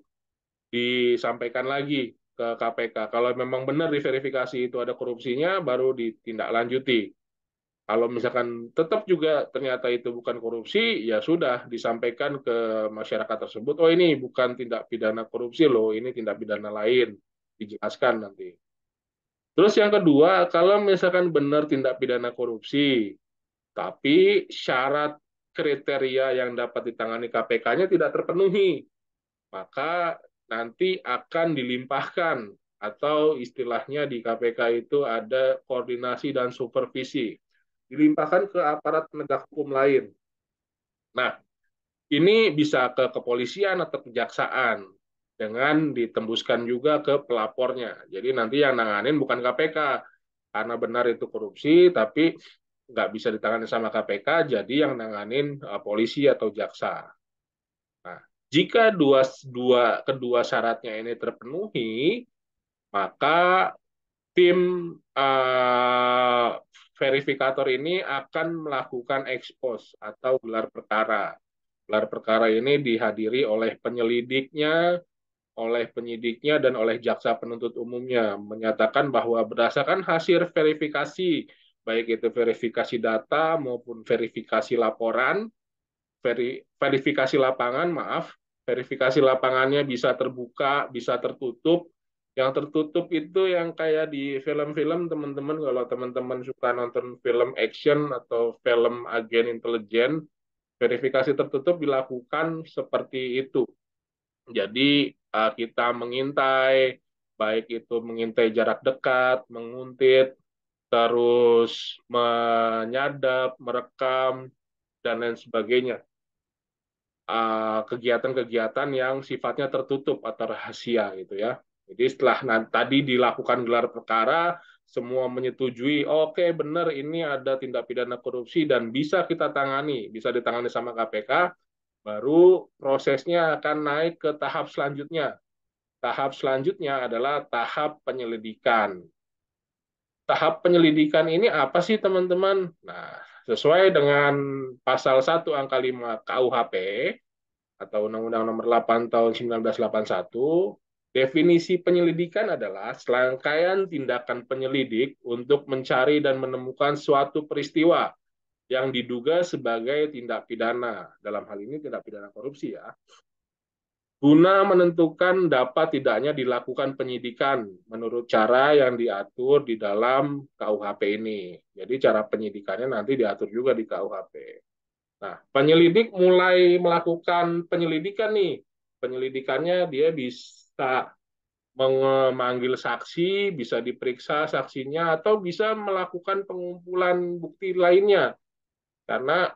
disampaikan lagi ke KPK. Kalau memang benar diverifikasi itu ada korupsinya, baru ditindaklanjuti. Kalau misalkan tetap juga ternyata itu bukan korupsi, ya sudah disampaikan ke masyarakat tersebut, oh ini bukan tindak pidana korupsi loh, ini tindak pidana lain. Dijelaskan nanti. Terus yang kedua, kalau misalkan benar tindak pidana korupsi, tapi syarat kriteria yang dapat ditangani KPK-nya tidak terpenuhi, maka nanti akan dilimpahkan atau istilahnya di KPK itu ada koordinasi dan supervisi. Dilimpahkan ke aparat penegak hukum lain. Nah, ini bisa ke kepolisian atau kejaksaan dengan ditembuskan juga ke pelapornya. Jadi nanti yang nanganin bukan KPK, karena benar itu korupsi, tapi nggak bisa ditangani sama KPK, jadi yang nanganin polisi atau jaksa. Nah, jika kedua syaratnya ini terpenuhi, maka tim uh, verifikator ini akan melakukan ekspos atau gelar perkara. Gelar perkara ini dihadiri oleh penyidiknya dan oleh jaksa penuntut umumnya, menyatakan bahwa berdasarkan hasil verifikasi, baik itu verifikasi data maupun verifikasi laporan, verifikasi lapangan, maaf, verifikasi lapangannya bisa terbuka, bisa tertutup. Yang tertutup itu yang kayak di film-film, teman-teman, kalau teman-teman suka nonton film action atau film agen intelijen, verifikasi tertutup dilakukan seperti itu. Jadi kita mengintai, baik itu mengintai jarak dekat, menguntit, terus menyadap, merekam, dan lain sebagainya. Kegiatan-kegiatan yang sifatnya tertutup atau rahasia gitu ya. Jadi setelah tadi dilakukan gelar perkara, semua menyetujui, oke benar ini ada tindak pidana korupsi dan bisa kita tangani, bisa ditangani sama KPK, baru prosesnya akan naik ke tahap selanjutnya. Tahap selanjutnya adalah tahap penyelidikan. Tahap penyelidikan ini apa sih teman-teman? Nah, sesuai dengan pasal 1 angka 5 KUHP, atau Undang-Undang Nomor 8 Tahun 1981, definisi penyelidikan adalah serangkaian tindakan penyelidik untuk mencari dan menemukan suatu peristiwa yang diduga sebagai tindak pidana. Dalam hal ini tindak pidana korupsi ya. Guna menentukan dapat tidaknya dilakukan penyidikan menurut cara yang diatur di dalam KUHP ini. Jadi cara penyidikannya nanti diatur juga di KUHP. Nah, penyelidik mulai melakukan penyelidikan nih. Penyelidikannya dia bisa memanggil saksi, bisa diperiksa saksinya, atau bisa melakukan pengumpulan bukti lainnya. Karena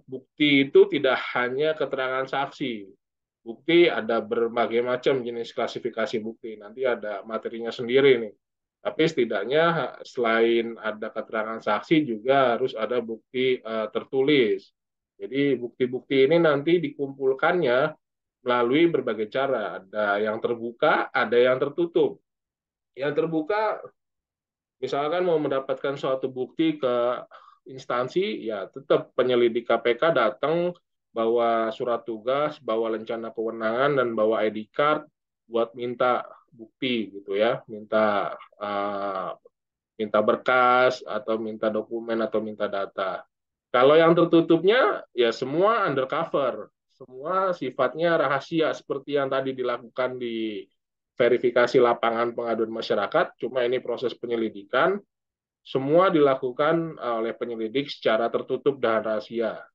bukti itu tidak hanya keterangan saksi. Bukti ada berbagai macam jenis klasifikasi bukti. Nanti ada materinya sendiri nih. Tapi setidaknya selain ada keterangan saksi juga harus ada bukti tertulis. Jadi bukti-bukti ini nanti dikumpulkannya melalui berbagai cara. Ada yang terbuka, ada yang tertutup. Yang terbuka Misalkan mau mendapatkan suatu bukti ke instansi, ya tetap penyelidik KPK datang bawa surat tugas, bawa lencana kewenangan, dan bawa ID card buat minta bukti gitu ya, minta berkas atau minta dokumen atau minta data. Kalau yang tertutupnya ya semua undercover, semua sifatnya rahasia seperti yang tadi dilakukan di verifikasi lapangan pengaduan masyarakat, cuma ini proses penyelidikan, semua dilakukan oleh penyelidik secara tertutup dan rahasia.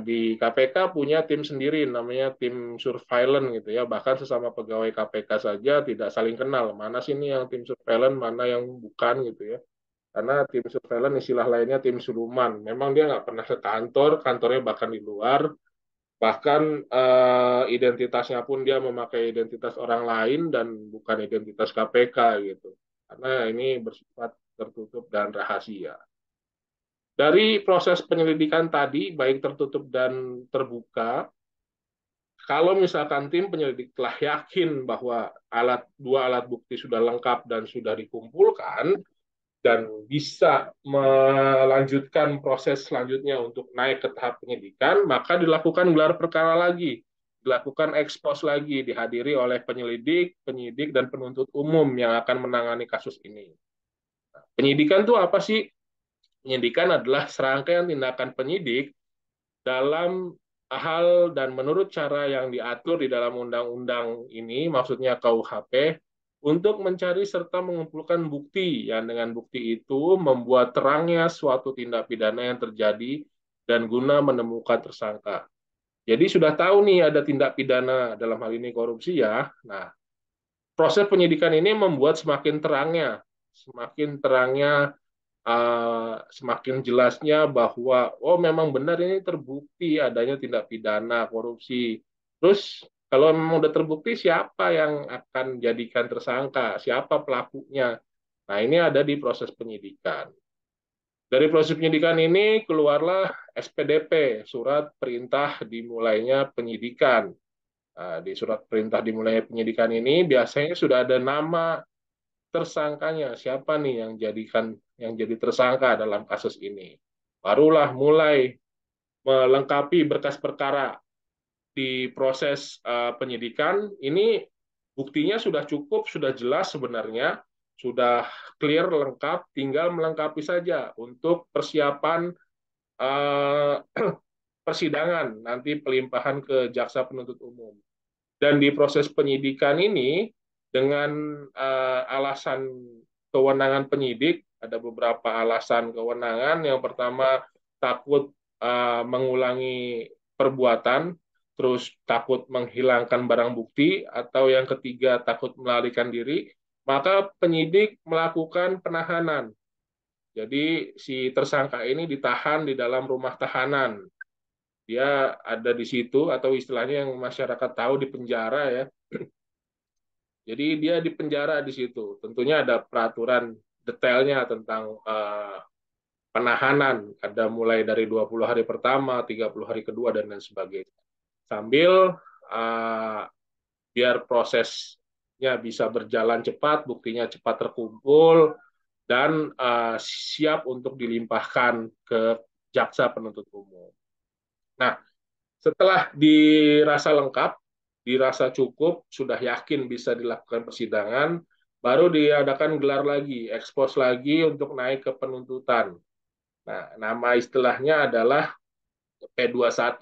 Di KPK punya tim sendiri namanya tim surveillance gitu ya, bahkan sesama pegawai KPK saja tidak saling kenal mana sih ini yang tim surveillance mana yang bukan gitu ya, karena tim surveillance istilah lainnya tim suluman, memang dia nggak pernah ke kantor, kantornya bahkan di luar, bahkan identitasnya pun dia memakai identitas orang lain dan bukan identitas KPK gitu, karena ini bersifat tertutup dan rahasia. Dari proses penyelidikan tadi, baik tertutup dan terbuka, kalau misalkan tim penyelidik telah yakin bahwa dua alat bukti sudah lengkap dan sudah dikumpulkan, dan bisa melanjutkan proses selanjutnya untuk naik ke tahap penyidikan, maka dilakukan gelar perkara lagi, dilakukan ekspos lagi, dihadiri oleh penyelidik, penyidik, dan penuntut umum yang akan menangani kasus ini. Penyidikan itu apa sih? Penyidikan adalah serangkaian tindakan penyidik dalam hal dan menurut cara yang diatur di dalam undang-undang ini, maksudnya KUHP, untuk mencari serta mengumpulkan bukti yang dengan bukti itu membuat terangnya suatu tindak pidana yang terjadi dan guna menemukan tersangka. Jadi sudah tahu nih ada tindak pidana dalam hal ini korupsi ya. Nah, proses penyidikan ini membuat semakin terangnya semakin jelasnya bahwa oh memang benar ini terbukti adanya tindak pidana korupsi. Terus kalau memang udah terbukti siapa yang akan jadikan tersangka, siapa pelakunya. Nah, ini ada di proses penyidikan. Dari proses penyidikan ini keluarlah SPDP, surat perintah dimulainya penyidikan. Nah, di surat perintah dimulainya penyidikan ini biasanya sudah ada nama tersangkanya, siapa nih yang jadi tersangka dalam kasus ini. Barulah mulai melengkapi berkas perkara di proses penyidikan. Ini buktinya sudah cukup, sudah jelas sebenarnya, sudah clear lengkap, tinggal melengkapi saja untuk persiapan uh, persidangan nanti pelimpahan ke jaksa penuntut umum. Dan di proses penyidikan ini dengan alasan kewenangan penyidik, ada beberapa alasan kewenangan. Yang pertama, takut mengulangi perbuatan, terus takut menghilangkan barang bukti, atau yang ketiga takut melarikan diri, maka penyidik melakukan penahanan. Jadi si tersangka ini ditahan di dalam rumah tahanan. Dia ada di situ atau istilahnya yang masyarakat tahu di penjara ya. Jadi dia di penjara di situ. Tentunya ada peraturan detailnya tentang penahanan. Ada mulai dari 20 hari pertama, 30 hari kedua, dan lain sebagainya. Sambil uh, biar prosesnya bisa berjalan cepat, buktinya cepat terkumpul, dan siap untuk dilimpahkan ke jaksa penuntut umum. Nah, setelah dirasa lengkap, dirasa cukup, sudah yakin bisa dilakukan persidangan, baru diadakan gelar lagi, ekspos lagi untuk naik ke penuntutan. Nah, nama istilahnya adalah P21.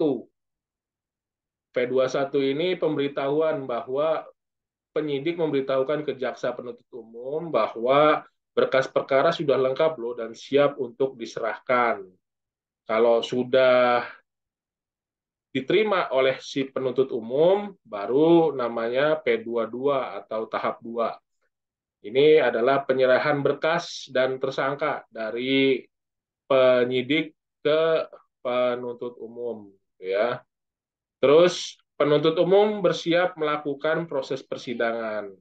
P21 ini pemberitahuan bahwa penyidik memberitahukan ke jaksa penuntut umum bahwa berkas perkara sudah lengkap loh dan siap untuk diserahkan. Kalau sudah diterima oleh si penuntut umum, baru namanya P22 atau tahap 2. Ini adalah penyerahan berkas dan tersangka dari penyidik ke penuntut umum, ya. Terus penuntut umum bersiap melakukan proses persidangan.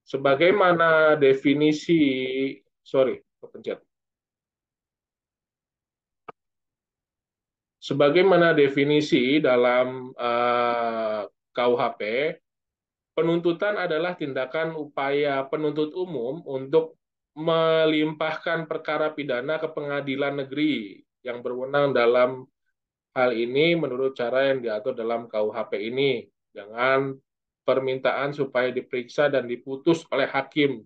Sebagaimana definisi, sorry, kepencet. Sebagaimana definisi dalam KUHP, penuntutan adalah tindakan upaya penuntut umum untuk melimpahkan perkara pidana ke pengadilan negeri yang berwenang dalam hal ini menurut cara yang diatur dalam KUHP ini dengan permintaan supaya diperiksa dan diputus oleh hakim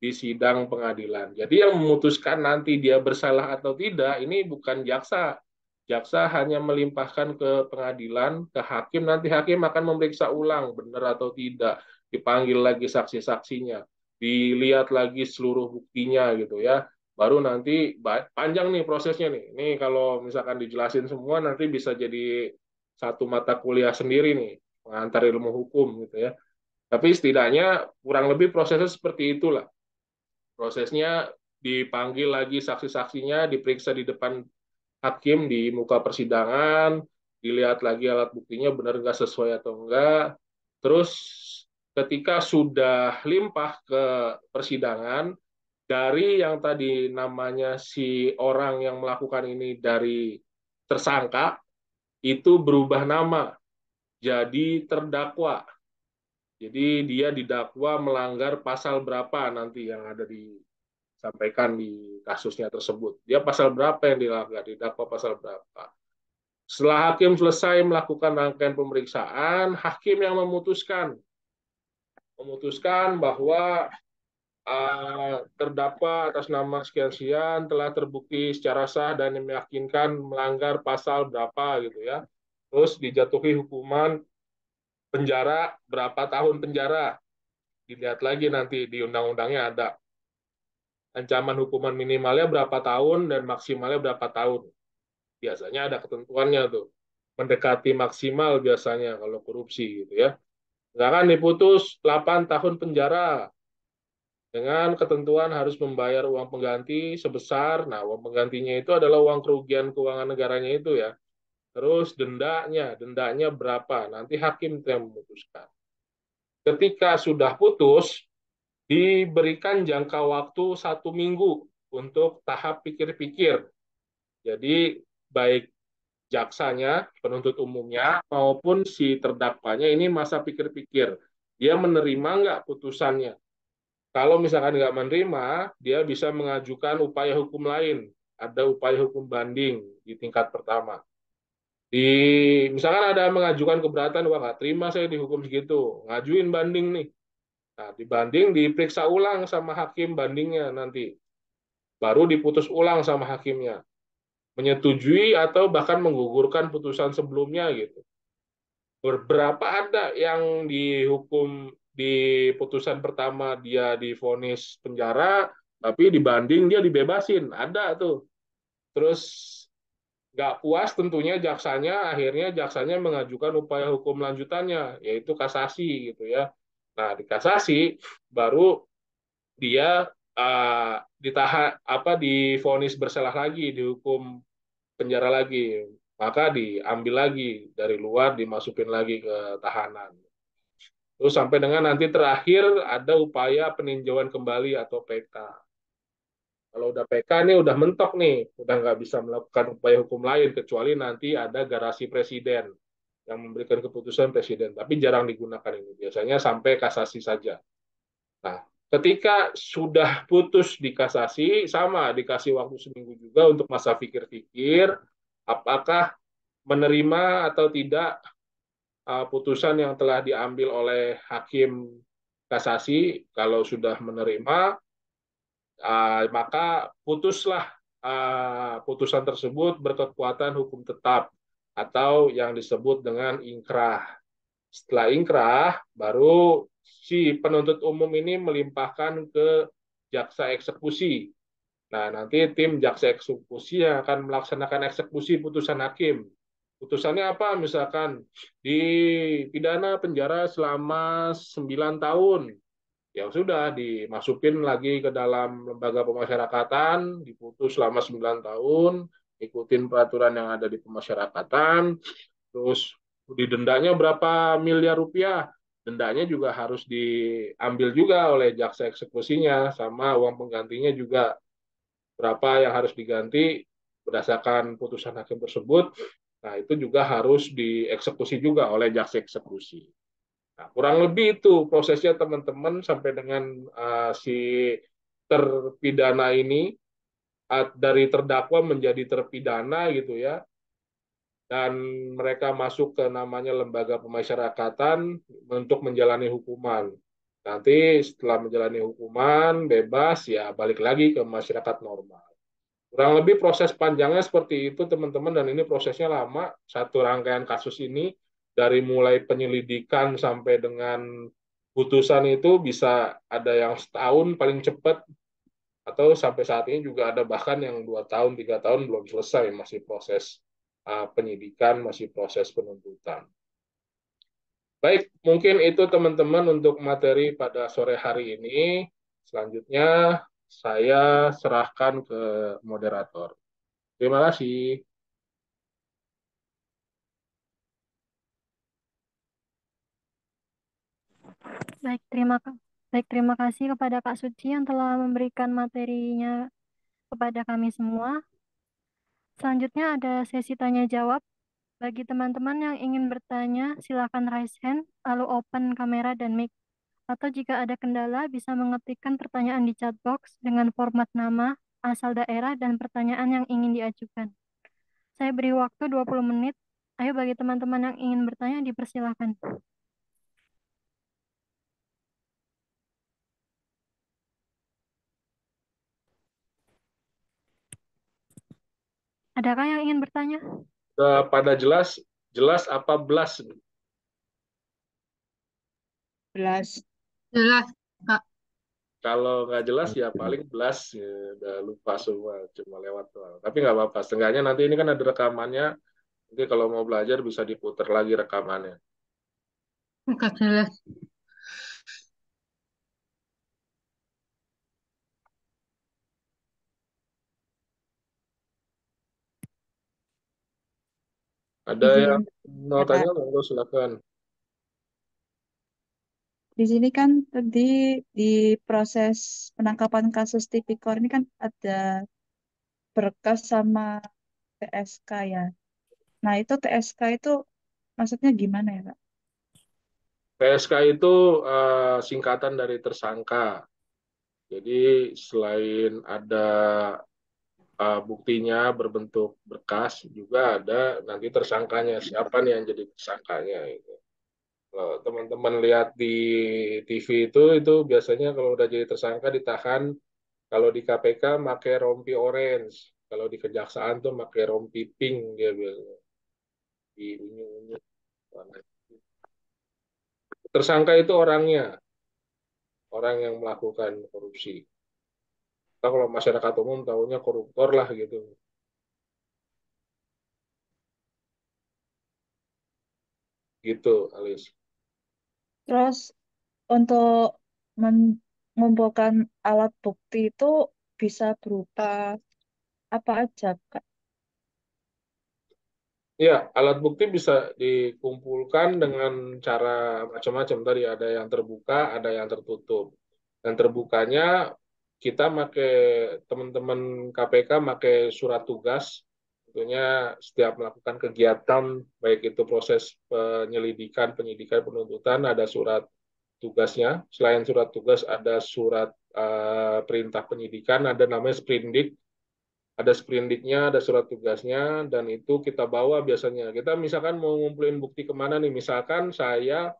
di sidang pengadilan. Jadi yang memutuskan nanti dia bersalah atau tidak ini bukan jaksa. Jaksa hanya melimpahkan ke pengadilan, ke hakim, nanti hakim akan memeriksa ulang benar atau tidak, dipanggil lagi saksi-saksinya, dilihat lagi seluruh buktinya gitu ya. Baru nanti panjang nih prosesnya nih. Ini kalau misalkan dijelasin semua nanti bisa jadi satu mata kuliah sendiri nih, pengantar ilmu hukum gitu ya. Tapi setidaknya kurang lebih prosesnya seperti itulah. Prosesnya dipanggil lagi saksi-saksinya, diperiksa di depan hakim di muka persidangan, dilihat lagi alat buktinya benar nggak sesuai atau enggak. Terus ketika sudah limpah ke persidangan, dari yang tadi namanya si orang yang melakukan ini dari tersangka, itu berubah nama jadi terdakwa. Jadi dia didakwa melanggar pasal berapa nanti yang ada disampaikan di kasusnya tersebut. Dia pasal berapa yang dilanggar, didakwa pasal berapa. Setelah hakim selesai melakukan rangkaian pemeriksaan, hakim yang memutuskan bahwa terdakwa atas nama sekian-sekian telah terbukti secara sah dan meyakinkan melanggar pasal berapa gitu ya. Terus dijatuhi hukuman penjara berapa tahun penjara. Dilihat lagi nanti di undang-undangnya ada ancaman hukuman minimalnya berapa tahun dan maksimalnya berapa tahun. Biasanya ada ketentuannya tuh. Mendekati maksimal biasanya kalau korupsi gitu ya. Misalkan diputus 8 tahun penjara dengan ketentuan harus membayar uang pengganti sebesar, nah uang penggantinya itu adalah uang kerugian keuangan negaranya itu ya. Terus dendanya berapa? Nanti hakim yang memutuskan. Ketika sudah putus, diberikan jangka waktu 1 minggu untuk tahap pikir-pikir. Jadi baik jaksanya, penuntut umumnya, maupun si terdakwanya ini masa pikir-pikir. Dia menerima nggak putusannya? Kalau misalkan nggak menerima, dia bisa mengajukan upaya hukum lain. Ada upaya hukum banding di tingkat pertama. Di misalkan ada mengajukan keberatan, wah nggak terima saya dihukum segitu, ngajuin banding nih. Nah, dibanding diperiksa ulang sama hakim bandingnya nanti. Baru diputus ulang sama hakimnya. Menyetujui atau bahkan menggugurkan putusan sebelumnya gitu. Beberapa ada yang dihukum di putusan pertama dia divonis penjara, tapi dibanding dia dibebasin. Ada tuh. Terus nggak puas tentunya jaksanya, akhirnya jaksanya mengajukan upaya hukum lanjutannya, yaitu kasasi gitu ya. Nah, di kasasi baru dia ditahan divonis bersalah lagi, dihukum penjara lagi, maka diambil lagi dari luar, dimasukin lagi ke tahanan. Terus sampai dengan nanti terakhir ada upaya peninjauan kembali atau PK. Kalau udah PK nih udah mentok nih, udah nggak bisa melakukan upaya hukum lain kecuali nanti ada garasi presiden yang memberikan keputusan presiden, tapi jarang digunakan ini. Biasanya sampai kasasi saja. Nah, ketika sudah putus di kasasi, sama dikasih waktu 1 minggu juga untuk masa pikir-pikir, apakah menerima atau tidak putusan yang telah diambil oleh hakim kasasi. Kalau sudah menerima, maka putuslah putusan tersebut berkekuatan hukum tetap atau yang disebut dengan ingkrah. Setelah ingkrah, baru si penuntut umum ini melimpahkan ke jaksa eksekusi. Nah, nanti tim jaksa eksekusi yang akan melaksanakan eksekusi putusan hakim. Putusannya apa? Misalkan dipidana penjara selama 9 tahun. Ya sudah, dimasukin lagi ke dalam lembaga pemasyarakatan, diputus selama 9 tahun, ikutin peraturan yang ada di pemasyarakatan, terus didendanya berapa miliar rupiah. Dendanya juga harus diambil juga oleh jaksa eksekusinya, sama uang penggantinya juga berapa yang harus diganti berdasarkan putusan hakim tersebut. Nah, itu juga harus dieksekusi juga oleh jaksa eksekusi. Nah, kurang lebih itu prosesnya teman-teman sampai dengan si terpidana ini dari terdakwa menjadi terpidana gitu ya, dan mereka masuk ke namanya lembaga pemasyarakatan untuk menjalani hukuman. Nanti setelah menjalani hukuman bebas ya balik lagi ke masyarakat normal. Kurang lebih proses panjangnya seperti itu teman-teman, dan ini prosesnya lama. Satu rangkaian kasus ini dari mulai penyelidikan sampai dengan putusan itu bisa ada yang setahun paling cepat, atau sampai saat ini juga ada bahkan yang 2 tahun 3 tahun belum selesai, masih proses penyidikan, masih proses penuntutan. Baik, mungkin itu teman-teman untuk materi pada sore hari ini. Selanjutnya saya serahkan ke moderator. Terima kasih. Baik, terima kasih kepada Kak Suci yang telah memberikan materinya kepada kami semua. Selanjutnya ada sesi tanya jawab. Bagi teman-teman yang ingin bertanya, silakan raise hand, lalu open kamera dan mic. Atau jika ada kendala, bisa mengetikkan pertanyaan di chat box dengan format nama, asal daerah, dan pertanyaan yang ingin diajukan. Saya beri waktu 20 menit. Ayo bagi teman-teman yang ingin bertanya, dipersilakan. Adakah yang ingin bertanya? Pada jelas, jelas apa belas? Jelas. Jelas, Kak. Kalau nggak jelas ya paling belas, ya, udah lupa semua, cuma lewat doang. Tapi nggak apa-apa, setengahnya nanti ini kan ada rekamannya, nanti kalau mau belajar bisa diputar lagi rekamannya. Enggak jelas. Ada Izin yang mau ya Kak, tanya, monggo silakan. di sini kan tadi di proses penangkapan kasus tipikor ini kan ada berkas sama TSK ya. Nah itu TSK itu maksudnya gimana ya Kak? PSK itu singkatan dari tersangka. Jadi selain ada buktinya berbentuk berkas, juga ada nanti tersangkanya, siapa nih yang jadi tersangkanya. Gitu. Kalau teman-teman lihat di TV itu biasanya kalau udah jadi tersangka ditahan, kalau di KPK pakai rompi orange, kalau di kejaksaan tuh pakai rompi pink dia biasanya, di unyu-unyu. Tersangka itu orangnya, orang yang melakukan korupsi. Kita kalau masyarakat umum tahunya koruptor lah gitu. Gitu, Alis. Terus untuk mengumpulkan alat bukti itu bisa berupa apa aja Kak? Ya, alat bukti bisa dikumpulkan dengan cara macam-macam. Tadi ada yang terbuka, ada yang tertutup. Dan terbukanya kita pakai, teman-teman KPK pakai surat tugas. Tentunya setiap melakukan kegiatan, baik itu proses penyelidikan, penyidikan, penuntutan, ada surat tugasnya. Selain surat tugas, ada surat perintah penyidikan, ada namanya sprindik. Ada sprindiknya, ada surat tugasnya, dan itu kita bawa biasanya. Kita misalkan mau ngumpulin bukti kemana nih, misalkan saya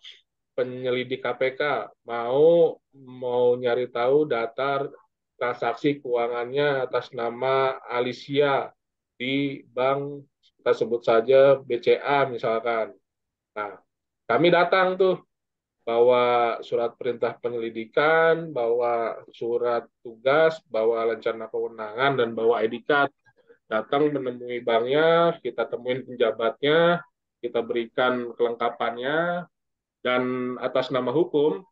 penyelidik KPK mau mau nyari tahu data transaksi keuangannya atas nama Alicia di bank, kita sebut saja BCA misalkan. Nah, kami datang tuh bawa surat perintah penyelidikan, bawa surat tugas, bawa rencana kewenangan, dan bawa ID card. Datang menemui banknya, kita temuin penjabatnya, kita berikan kelengkapannya, dan atas nama hukum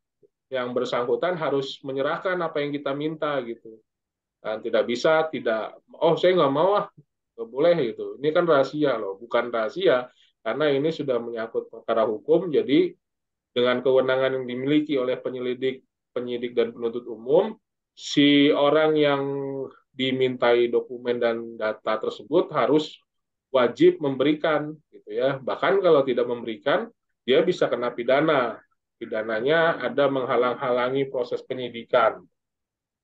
yang bersangkutan harus menyerahkan apa yang kita minta gitu. Dan tidak bisa, tidak, oh saya nggak mau ah, nggak boleh gitu. Ini kan rahasia loh, bukan rahasia, karena ini sudah menyangkut perkara hukum, jadi dengan kewenangan yang dimiliki oleh penyelidik, penyidik, dan penuntut umum, si orang yang dimintai dokumen dan data tersebut harus wajib memberikan, gitu ya. Bahkan kalau tidak memberikan, dia bisa kena pidana. Pidananya ada menghalang-halangi proses penyidikan.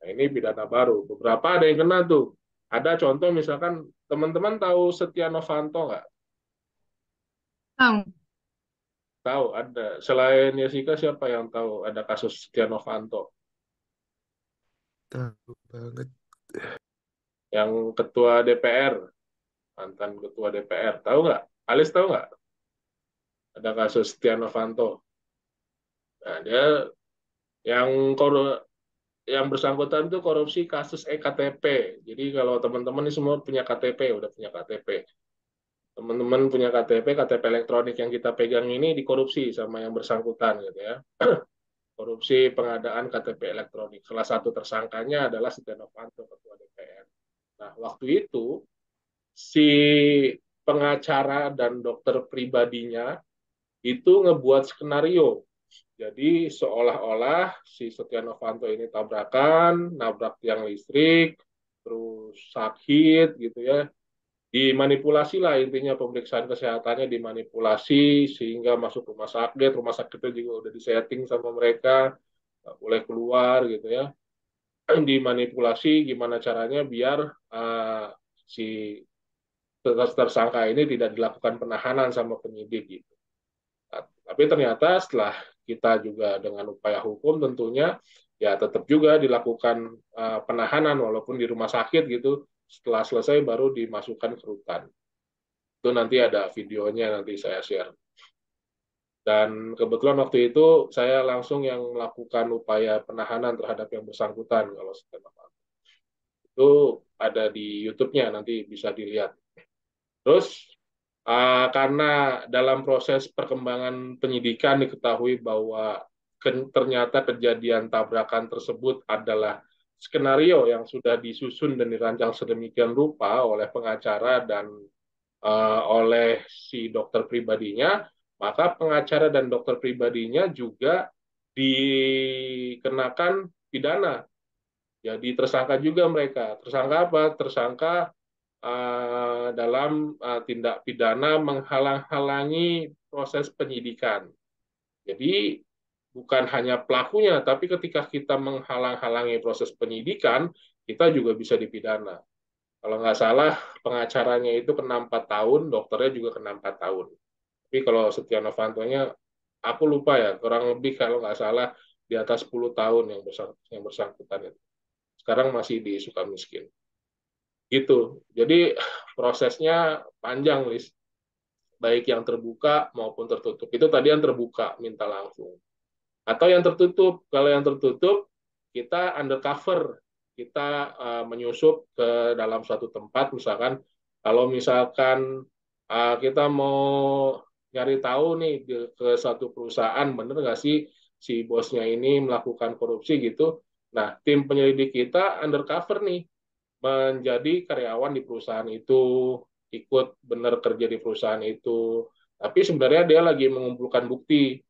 Nah, ini pidana baru. Beberapa ada yang kena tuh. Ada contoh misalkan teman-teman tahu Setia Novanto nggak? Tahu. Tahu ada. Selain Jessica siapa yang tahu ada kasus Setia Novanto? Tahu banget. Yang ketua DPR, mantan ketua DPR, tahu nggak? Alis tahu nggak? Ada kasus Setia Novanto. Nah, dia yang yang bersangkutan itu korupsi kasus EKTP. Jadi kalau teman-teman ini semua punya KTP, udah punya KTP. Teman-teman punya KTP, KTP elektronik yang kita pegang ini dikorupsi sama yang bersangkutan gitu ya. Korupsi pengadaan KTP elektronik. Salah satu tersangkanya adalah Setia Novanto, ketua DPR. Nah, waktu itu si pengacara dan dokter pribadinya itu ngebuat skenario. Jadi seolah-olah si Setia Novanto ini tabrakan, nabrak tiang listrik, terus sakit gitu ya. Dimanipulasi lah intinya, pemeriksaan kesehatannya dimanipulasi sehingga masuk rumah sakitnya juga udah disetting sama mereka, nggak boleh keluar gitu ya. Dimanipulasi gimana caranya biar si tersangka ini tidak dilakukan penahanan sama penyidik gitu. Nah, tapi ternyata setelah kita juga dengan upaya hukum tentunya ya tetap juga dilakukan penahanan walaupun di rumah sakit gitu. Setelah selesai baru dimasukkan ke rutan. Itu nanti ada videonya, nanti saya share. Dan kebetulan waktu itu saya langsung yang melakukan upaya penahanan terhadap yang bersangkutan kalau Setia Novanto. Itu ada di YouTube-nya, nanti bisa dilihat. Terus karena dalam proses perkembangan penyidikan diketahui bahwa ternyata kejadian tabrakan tersebut adalah skenario yang sudah disusun dan dirancang sedemikian rupa oleh pengacara dan oleh si dokter pribadinya, maka pengacara dan dokter pribadinya juga dikenakan pidana. Jadi tersangka juga mereka. Tersangka apa? Tersangka dalam tindak pidana menghalang-halangi proses penyidikan. Jadi bukan hanya pelakunya, tapi ketika kita menghalang-halangi proses penyidikan, kita juga bisa dipidana. Kalau nggak salah, pengacaranya itu kena 4 tahun, dokternya juga kena 4 tahun. Tapi kalau Setia Novanto-nya, aku lupa ya, kurang lebih kalau nggak salah di atas 10 tahun yang bersangkutan itu. Sekarang masih di Sukamiskin. Gitu. Jadi prosesnya panjang, Lis. Baik yang terbuka maupun tertutup. Itu tadi yang terbuka, minta langsung. Atau yang tertutup. Kalau yang tertutup, kita undercover. Kita menyusup ke dalam suatu tempat, misalkan kalau misalkan kita mau nyari tahu nih ke satu perusahaan, bener nggak sih si bosnya ini melakukan korupsi gitu. Nah, tim penyelidik kita undercover nih, menjadi karyawan di perusahaan itu, ikut benar kerja di perusahaan itu, tapi sebenarnya dia lagi mengumpulkan bukti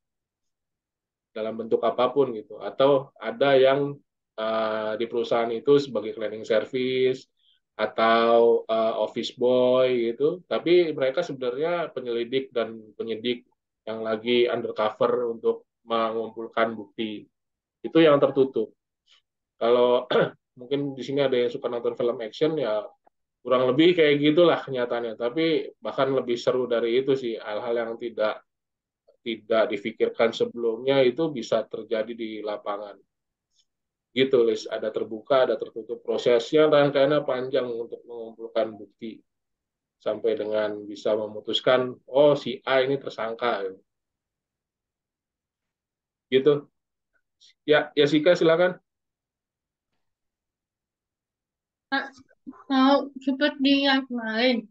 dalam bentuk apapun gitu, atau ada yang di perusahaan itu sebagai cleaning service atau office boy gitu, tapi mereka sebenarnya penyelidik dan penyidik yang lagi undercover untuk mengumpulkan bukti. Itu yang tertutup. Kalau mungkin di sini ada yang suka nonton film action ya, kurang lebih kayak gitulah kenyataannya. Tapi bahkan lebih seru dari itu sih, hal-hal yang tidak tidak difikirkan sebelumnya itu bisa terjadi di lapangan. Gitu, Lis. Ada terbuka, ada tertutup. Prosesnya rangkaiannya panjang untuk mengumpulkan bukti sampai dengan bisa memutuskan, oh si A ini tersangka. Gitu. Ya, ya Sika silakan. Kalau seperti yang kemarin,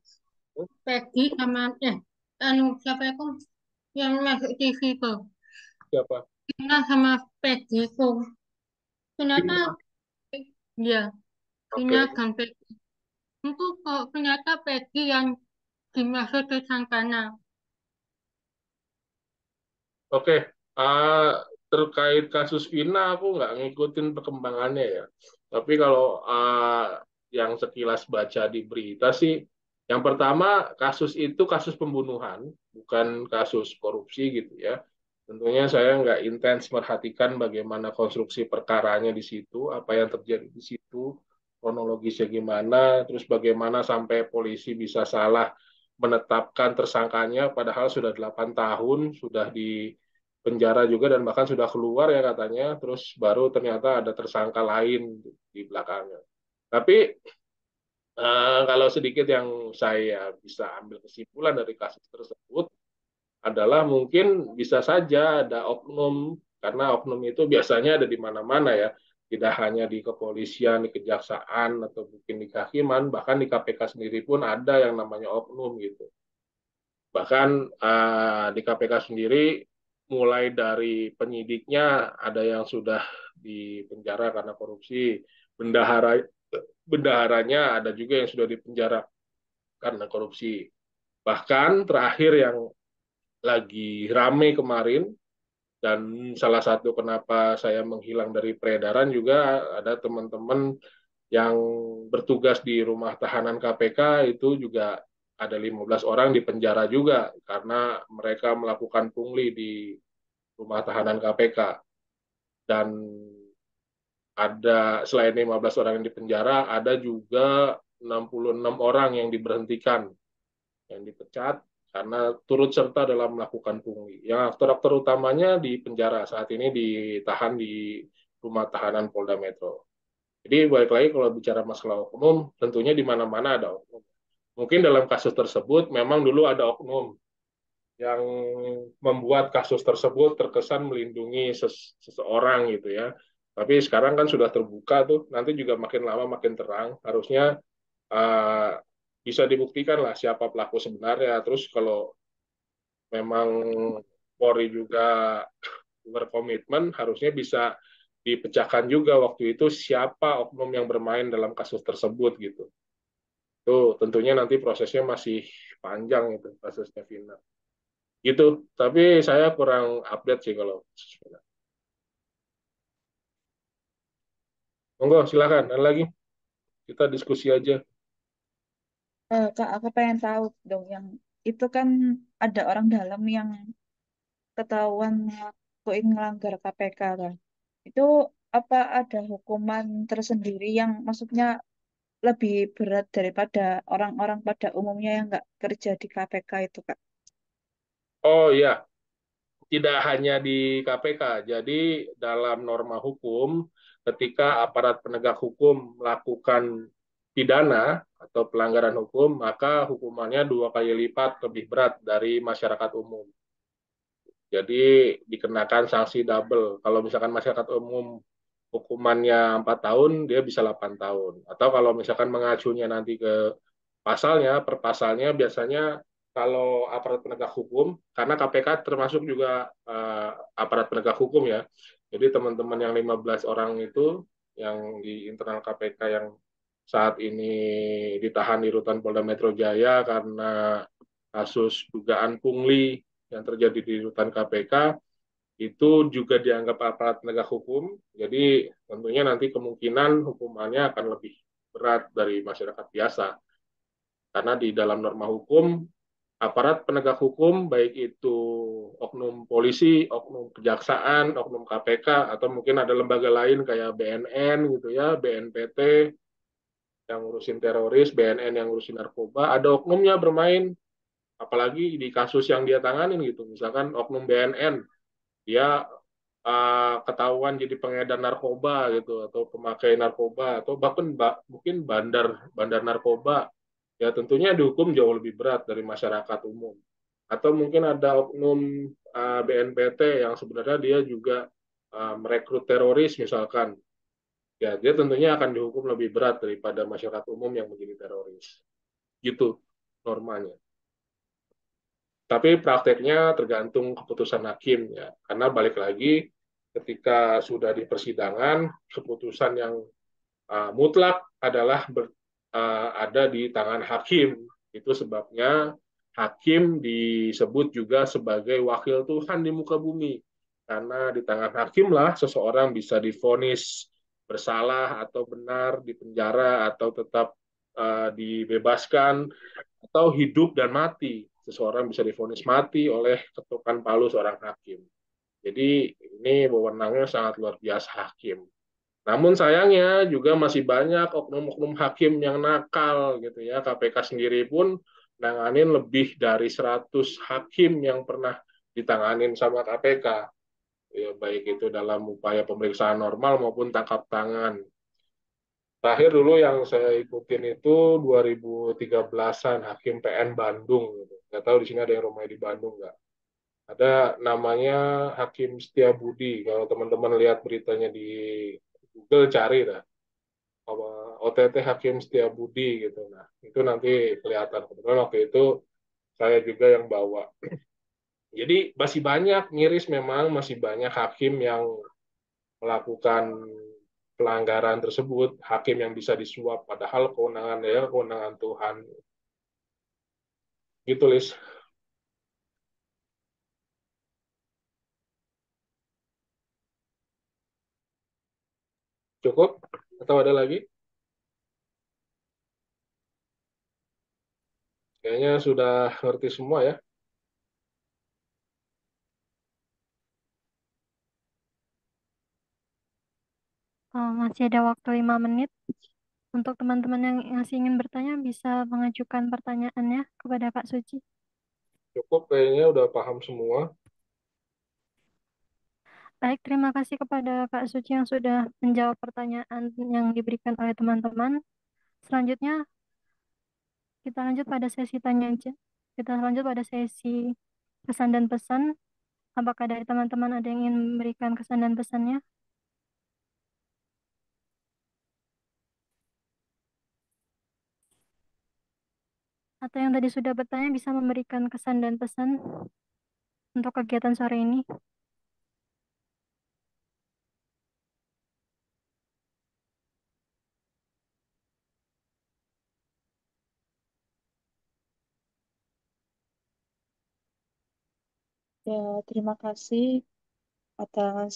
Peggy sama siapa itu yang masuk TV tuh, Siapa? Gina sama Peggy itu, ternyata Gina. ya Gina Oke. dan Peggy itu kok ternyata Peggy yang dimaksud tersangkanya. Oke, terkait kasus Vina aku nggak ngikutin perkembangannya ya. Tapi kalau yang sekilas baca di berita sih, yang pertama kasus itu kasus pembunuhan, bukan kasus korupsi gitu ya. Tentunya saya nggak intens merhatikan bagaimana konstruksi perkaranya di situ, apa yang terjadi di situ, kronologisnya gimana, terus bagaimana sampai polisi bisa salah menetapkan tersangkanya, padahal sudah 8 tahun, sudah di penjara juga dan bahkan sudah keluar ya katanya, terus baru ternyata ada tersangka lain di belakangnya. Tapi kalau sedikit yang saya bisa ambil kesimpulan dari kasus tersebut, adalah mungkin bisa saja ada oknum, karena oknum itu biasanya ada di mana-mana ya, tidak hanya di kepolisian, di kejaksaan, atau mungkin di kehakiman, bahkan di KPK sendiri pun ada yang namanya oknum gitu. Bahkan di KPK sendiri, mulai dari penyidiknya ada yang sudah dipenjara karena korupsi, bendahara bendaharanya ada juga yang sudah dipenjara karena korupsi. Bahkan terakhir yang lagi rame kemarin, dan salah satu kenapa saya menghilang dari peredaran juga ada teman-teman yang bertugas di rumah tahanan KPK itu juga ada 15 orang di penjara juga karena mereka melakukan pungli di rumah tahanan KPK. Dan ada selain 15 orang yang di penjara, ada juga 66 orang yang diberhentikan, yang dipecat karena turut serta dalam melakukan pungli. Yang aktor-aktor utamanya di penjara saat ini ditahan di rumah tahanan Polda Metro. Jadi balik lagi kalau bicara masalah oknum, tentunya di mana-mana ada oknum. Mungkin dalam kasus tersebut memang dulu ada oknum yang membuat kasus tersebut terkesan melindungi seseorang gitu ya. Tapi sekarang kan sudah terbuka tuh, nanti juga makin lama makin terang. Harusnya uh, bisa dibuktikan lah siapa pelaku sebenarnya. Terus kalau memang Polri juga berkomitmen, harusnya bisa dipecahkan juga waktu itu siapa oknum yang bermain dalam kasus tersebut gitu. Itu tentunya nanti prosesnya masih panjang itu kasusnya Vina. Gitu. Tapi saya kurang update sih kalau kasus Vina. Monggo silakan. Ada lagi? Kita diskusi aja. Kak, aku pengen tahu dong yang itu kan ada orang dalam yang ketahuan ngelakuin ngelanggar KPK kan. Itu apa ada hukuman tersendiri yang maksudnya lebih berat daripada orang-orang pada umumnya yang nggak kerja di KPK itu, Kak? Oh iya, tidak hanya di KPK. Jadi dalam norma hukum, ketika aparat penegak hukum melakukan pidana atau pelanggaran hukum, maka hukumannya 2 kali lipat lebih berat dari masyarakat umum. Jadi dikenakan sanksi double. Kalau misalkan masyarakat umum hukumannya 4 tahun, dia bisa 8 tahun. Atau kalau misalkan mengacunya nanti ke pasalnya, per pasalnya biasanya kalau aparat penegak hukum, karena KPK termasuk juga aparat penegak hukum ya. Jadi teman-teman yang 15 orang itu yang di internal KPK yang saat ini ditahan di Rutan Polda Metro Jaya karena kasus dugaan pungli yang terjadi di Rutan KPK itu juga dianggap aparat penegak hukum. Jadi tentunya nanti kemungkinan hukumannya akan lebih berat dari masyarakat biasa. Karena di dalam norma hukum, aparat penegak hukum, baik itu oknum polisi, oknum kejaksaan, oknum KPK, atau mungkin ada lembaga lain kayak BNN gitu ya, BNPT yang ngurusin teroris, BNN yang ngurusin narkoba, ada oknumnya bermain, apalagi di kasus yang dia tanganin gitu. Misalkan oknum BNN, dia ketahuan jadi pengedar narkoba gitu atau pemakai narkoba atau bahkan mungkin bandar bandar narkoba, ya tentunya dihukum jauh lebih berat dari masyarakat umum. Atau mungkin ada oknum BNPT yang sebenarnya dia juga merekrut teroris misalkan, ya dia tentunya akan dihukum lebih berat daripada masyarakat umum yang menjadi teroris gitu normanya. Tapi prakteknya tergantung keputusan hakim ya, karena balik lagi ketika sudah di persidangan, keputusan yang mutlak adalah ada di tangan hakim. Itu sebabnya hakim disebut juga sebagai wakil Tuhan di muka bumi. Karena di tangan hakim lah seseorang bisa divonis bersalah atau benar, dipenjara atau tetap dibebaskan, atau hidup dan mati. Seseorang bisa divonis mati oleh ketukan palu seorang hakim. Jadi ini wewenangnya sangat luar biasa hakim. Namun sayangnya juga masih banyak oknum-oknum hakim yang nakal gitu ya. KPK sendiri pun nanganin lebih dari 100 hakim yang pernah ditanganin sama KPK. Ya, baik itu dalam upaya pemeriksaan normal maupun tangkap tangan. Terakhir dulu yang saya ikutin itu 2013-an Hakim PN Bandung gitu. Nggak tahu di sini ada yang rumahnya di Bandung nggak? Ada namanya Hakim Setiabudi. Kalau teman-teman lihat beritanya di Google cari dah. OTT Hakim Setiabudi gitu. Nah, itu nanti kelihatan. Kebetulan waktu itu saya juga yang bawa. Jadi masih banyak miris memang masih banyak hakim yang melakukan pelanggaran tersebut, hakim yang bisa disuap padahal kewenangan ya kewenangan Tuhan. Gitu, Lis. Cukup? Atau ada lagi? Kayaknya sudah ngerti semua ya. Masih ada waktu 5 menit. Untuk teman-teman yang masih ingin bertanya, bisa mengajukan pertanyaannya kepada Kak Suci. Cukup, kayaknya udah paham semua. Baik, terima kasih kepada Kak Suci yang sudah menjawab pertanyaan yang diberikan oleh teman-teman. Selanjutnya, kita lanjut pada sesi tanya aja. Kita lanjut pada sesi pesan dan pesan. Apakah dari teman-teman ada yang ingin memberikan kesan dan pesannya? Atau yang tadi sudah bertanya bisa memberikan kesan dan pesan untuk kegiatan sore ini? Ya, terima kasih atas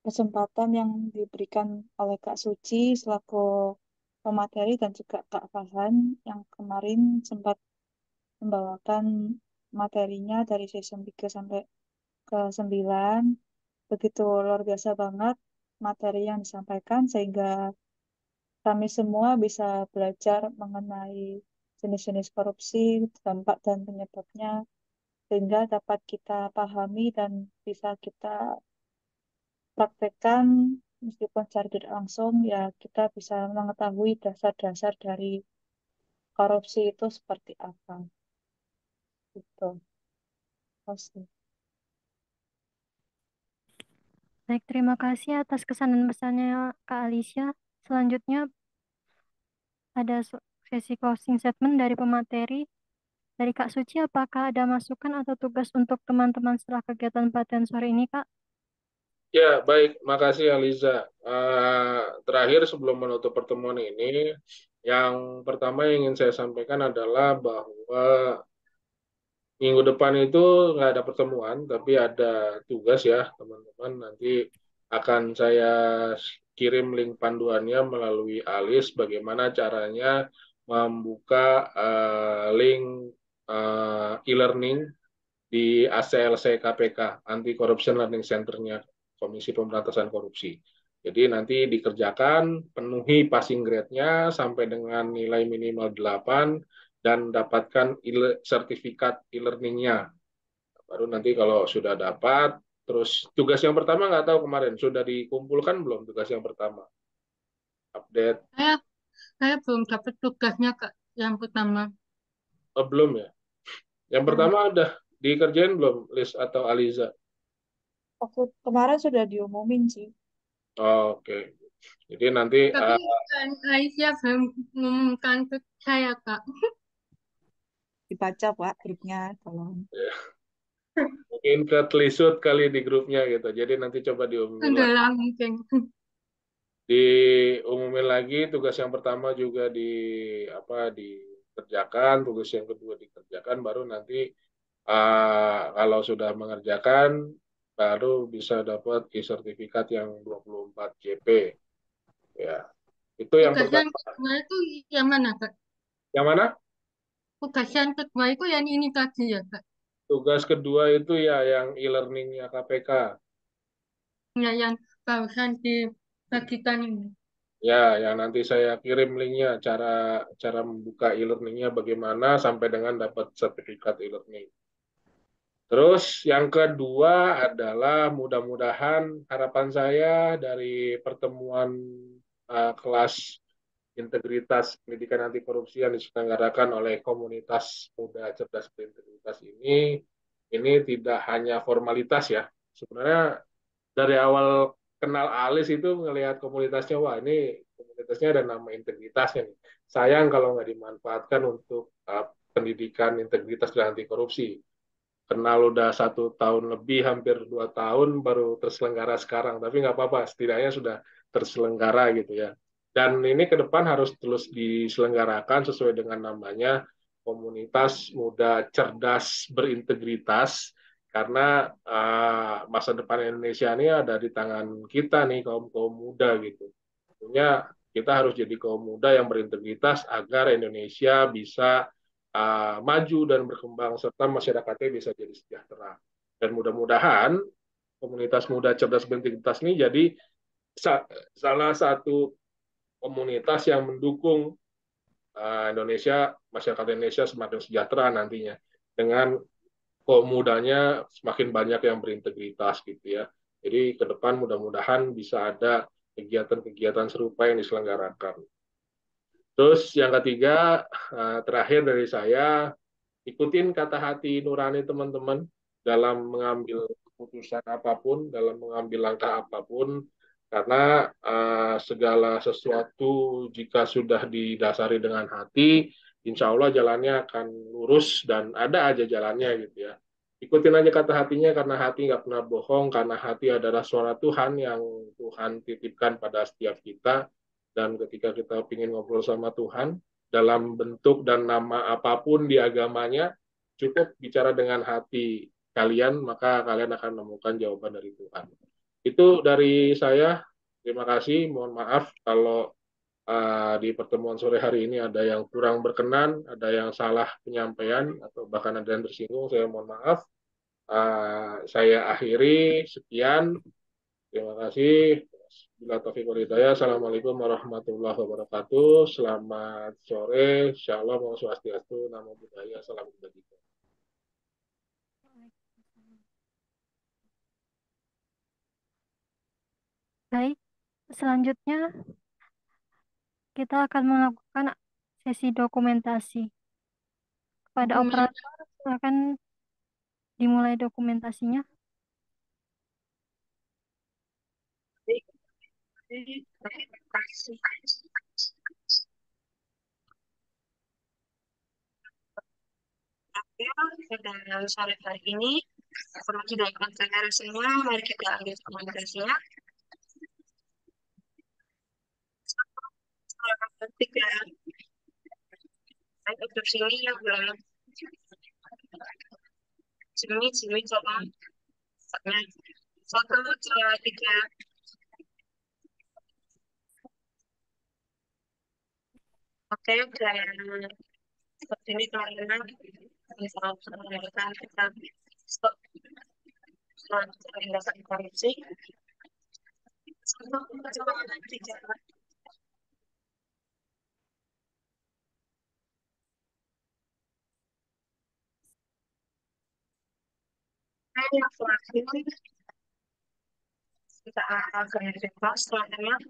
kesempatan yang diberikan oleh Kak Suci selaku pemateri dan juga Kak Farhan yang kemarin sempat membawakan materinya dari season 3 sampai ke 9. Begitu luar biasa banget materi yang disampaikan sehingga kami semua bisa belajar mengenai jenis-jenis korupsi, dampak dan penyebabnya, sehingga dapat kita pahami dan bisa kita praktekkan meskipun secara tidak langsung, ya kita bisa mengetahui dasar-dasar dari korupsi itu seperti apa. Gitu. Terima Baik, terima kasih atas kesan dan pesannya Kak Alicia. Selanjutnya ada sesi closing statement dari pemateri. Dari Kak Suci, apakah ada masukan atau tugas untuk teman-teman setelah kegiatan pelatihan sore ini, Kak? Ya, baik. Makasih, Aliza. Terakhir, sebelum menutup pertemuan ini, yang pertama yang ingin saya sampaikan adalah bahwa minggu depan itu nggak ada pertemuan, tapi ada tugas ya, teman-teman. Nanti akan saya kirim link panduannya melalui Alis, bagaimana caranya membuka link e-learning di ACLC KPK, Anti Corruption Learning Center-nya Komisi Pemberantasan Korupsi. Jadi nanti dikerjakan, penuhi passing grade-nya sampai dengan nilai minimal 8 dan dapatkan sertifikat e-learning-nya. Baru nanti kalau sudah dapat, terus tugas yang pertama nggak tahu kemarin sudah dikumpulkan belum tugas yang pertama? Update. Saya saya belum dapat tugasnya Kak yang pertama. Belum ya? Yang Belum. pertama udah dikerjain belum, Liz atau Aliza? Waktu kemarin sudah diumumin sih, Oke. Jadi nanti Tapi Aisyah belum mengumumkan ke saya Kak. dibaca Pak grupnya, tolong. mungkin ketelisut kali di grupnya gitu. Jadi nanti coba diumumin Enggak lagi. lah mungkin. Diumumin lagi tugas yang pertama juga di apa dikerjakan, tugas yang kedua dikerjakan, baru nanti kalau sudah mengerjakan baru bisa dapat e-sertifikat yang 24 JP ya. Itu yang Tugas yang pertama. kedua itu yang mana Kak? Yang mana? Tugas yang kedua itu yang ini tadi ya Kak. Tugas kedua itu ya yang e-learningnya KPK. Ya, yang barusan dibagikan ini. Ya, yang nanti saya kirim linknya, cara cara membuka e-learningnya bagaimana sampai dengan dapat sertifikat e-learning. Terus yang kedua adalah mudah-mudahan harapan saya dari pertemuan kelas integritas pendidikan anti korupsi yang diselenggarakan oleh komunitas muda cerdas berintegritas ini tidak hanya formalitas ya. Sebenarnya dari awal kenal Alis itu ngelihat komunitasnya, wah ini komunitasnya ada nama integritasnya nih. Sayang kalau nggak dimanfaatkan untuk pendidikan integritas dan anti korupsi. Kenal udah 1 tahun lebih, hampir 2 tahun baru terselenggara sekarang. Tapi nggak apa-apa, setidaknya sudah terselenggara gitu ya. Dan ini ke depan harus terus diselenggarakan sesuai dengan namanya komunitas muda cerdas berintegritas karena masa depan Indonesia ini ada di tangan kita nih kaum kaum muda gitu. Tentunya kita harus jadi kaum muda yang berintegritas agar Indonesia bisa maju dan berkembang serta masyarakatnya bisa jadi sejahtera. Dan mudah-mudahan komunitas muda cerdas berintegritas ini jadi salah satu komunitas yang mendukung Indonesia, masyarakat Indonesia semakin sejahtera nantinya dengan kaum mudanya semakin banyak yang berintegritas gitu ya. Jadi ke depan mudah-mudahan bisa ada kegiatan-kegiatan serupa yang diselenggarakan. Terus yang ketiga, terakhir dari saya, ikutin kata hati nurani teman-teman dalam mengambil keputusan apapun, dalam mengambil langkah apapun, karena segala sesuatu jika sudah didasari dengan hati, insya Allah jalannya akan lurus dan ada aja jalannya gitu ya. Ikutin aja kata hatinya karena hati nggak pernah bohong, karena hati adalah suara Tuhan yang Tuhan titipkan pada setiap kita. Dan ketika kita ingin ngobrol sama Tuhan, dalam bentuk dan nama apapun di agamanya, cukup bicara dengan hati kalian, maka kalian akan menemukan jawaban dari Tuhan. Itu dari saya. Terima kasih. Mohon maaf kalau di pertemuan sore hari ini ada yang kurang berkenan, ada yang salah penyampaian, atau bahkan ada yang tersinggung. Saya mohon maaf. Saya akhiri. Sekian. Terima kasih. Bila taufiq wal hidayah. Assalamualaikum warahmatullahi wabarakatuh. Selamat sore. Shalom. Om Swastiastu. Namo Buddhaya. Salam kebajikan. Baik, selanjutnya kita akan melakukan sesi dokumentasi. Kepada Dokumen operator, silakan dimulai dokumentasinya. Pada sore hari ini, perlu tidak konten semua, mari kita ambil komunikasinya. Tiga, untuk sini yang belum sini coba. Satu, dua, tiga. Oke, dan seperti ini teman-teman, misalkan kita stop tindakan korupsi. Coba tiga. Yang terakhir kita akan bebas teman-teman.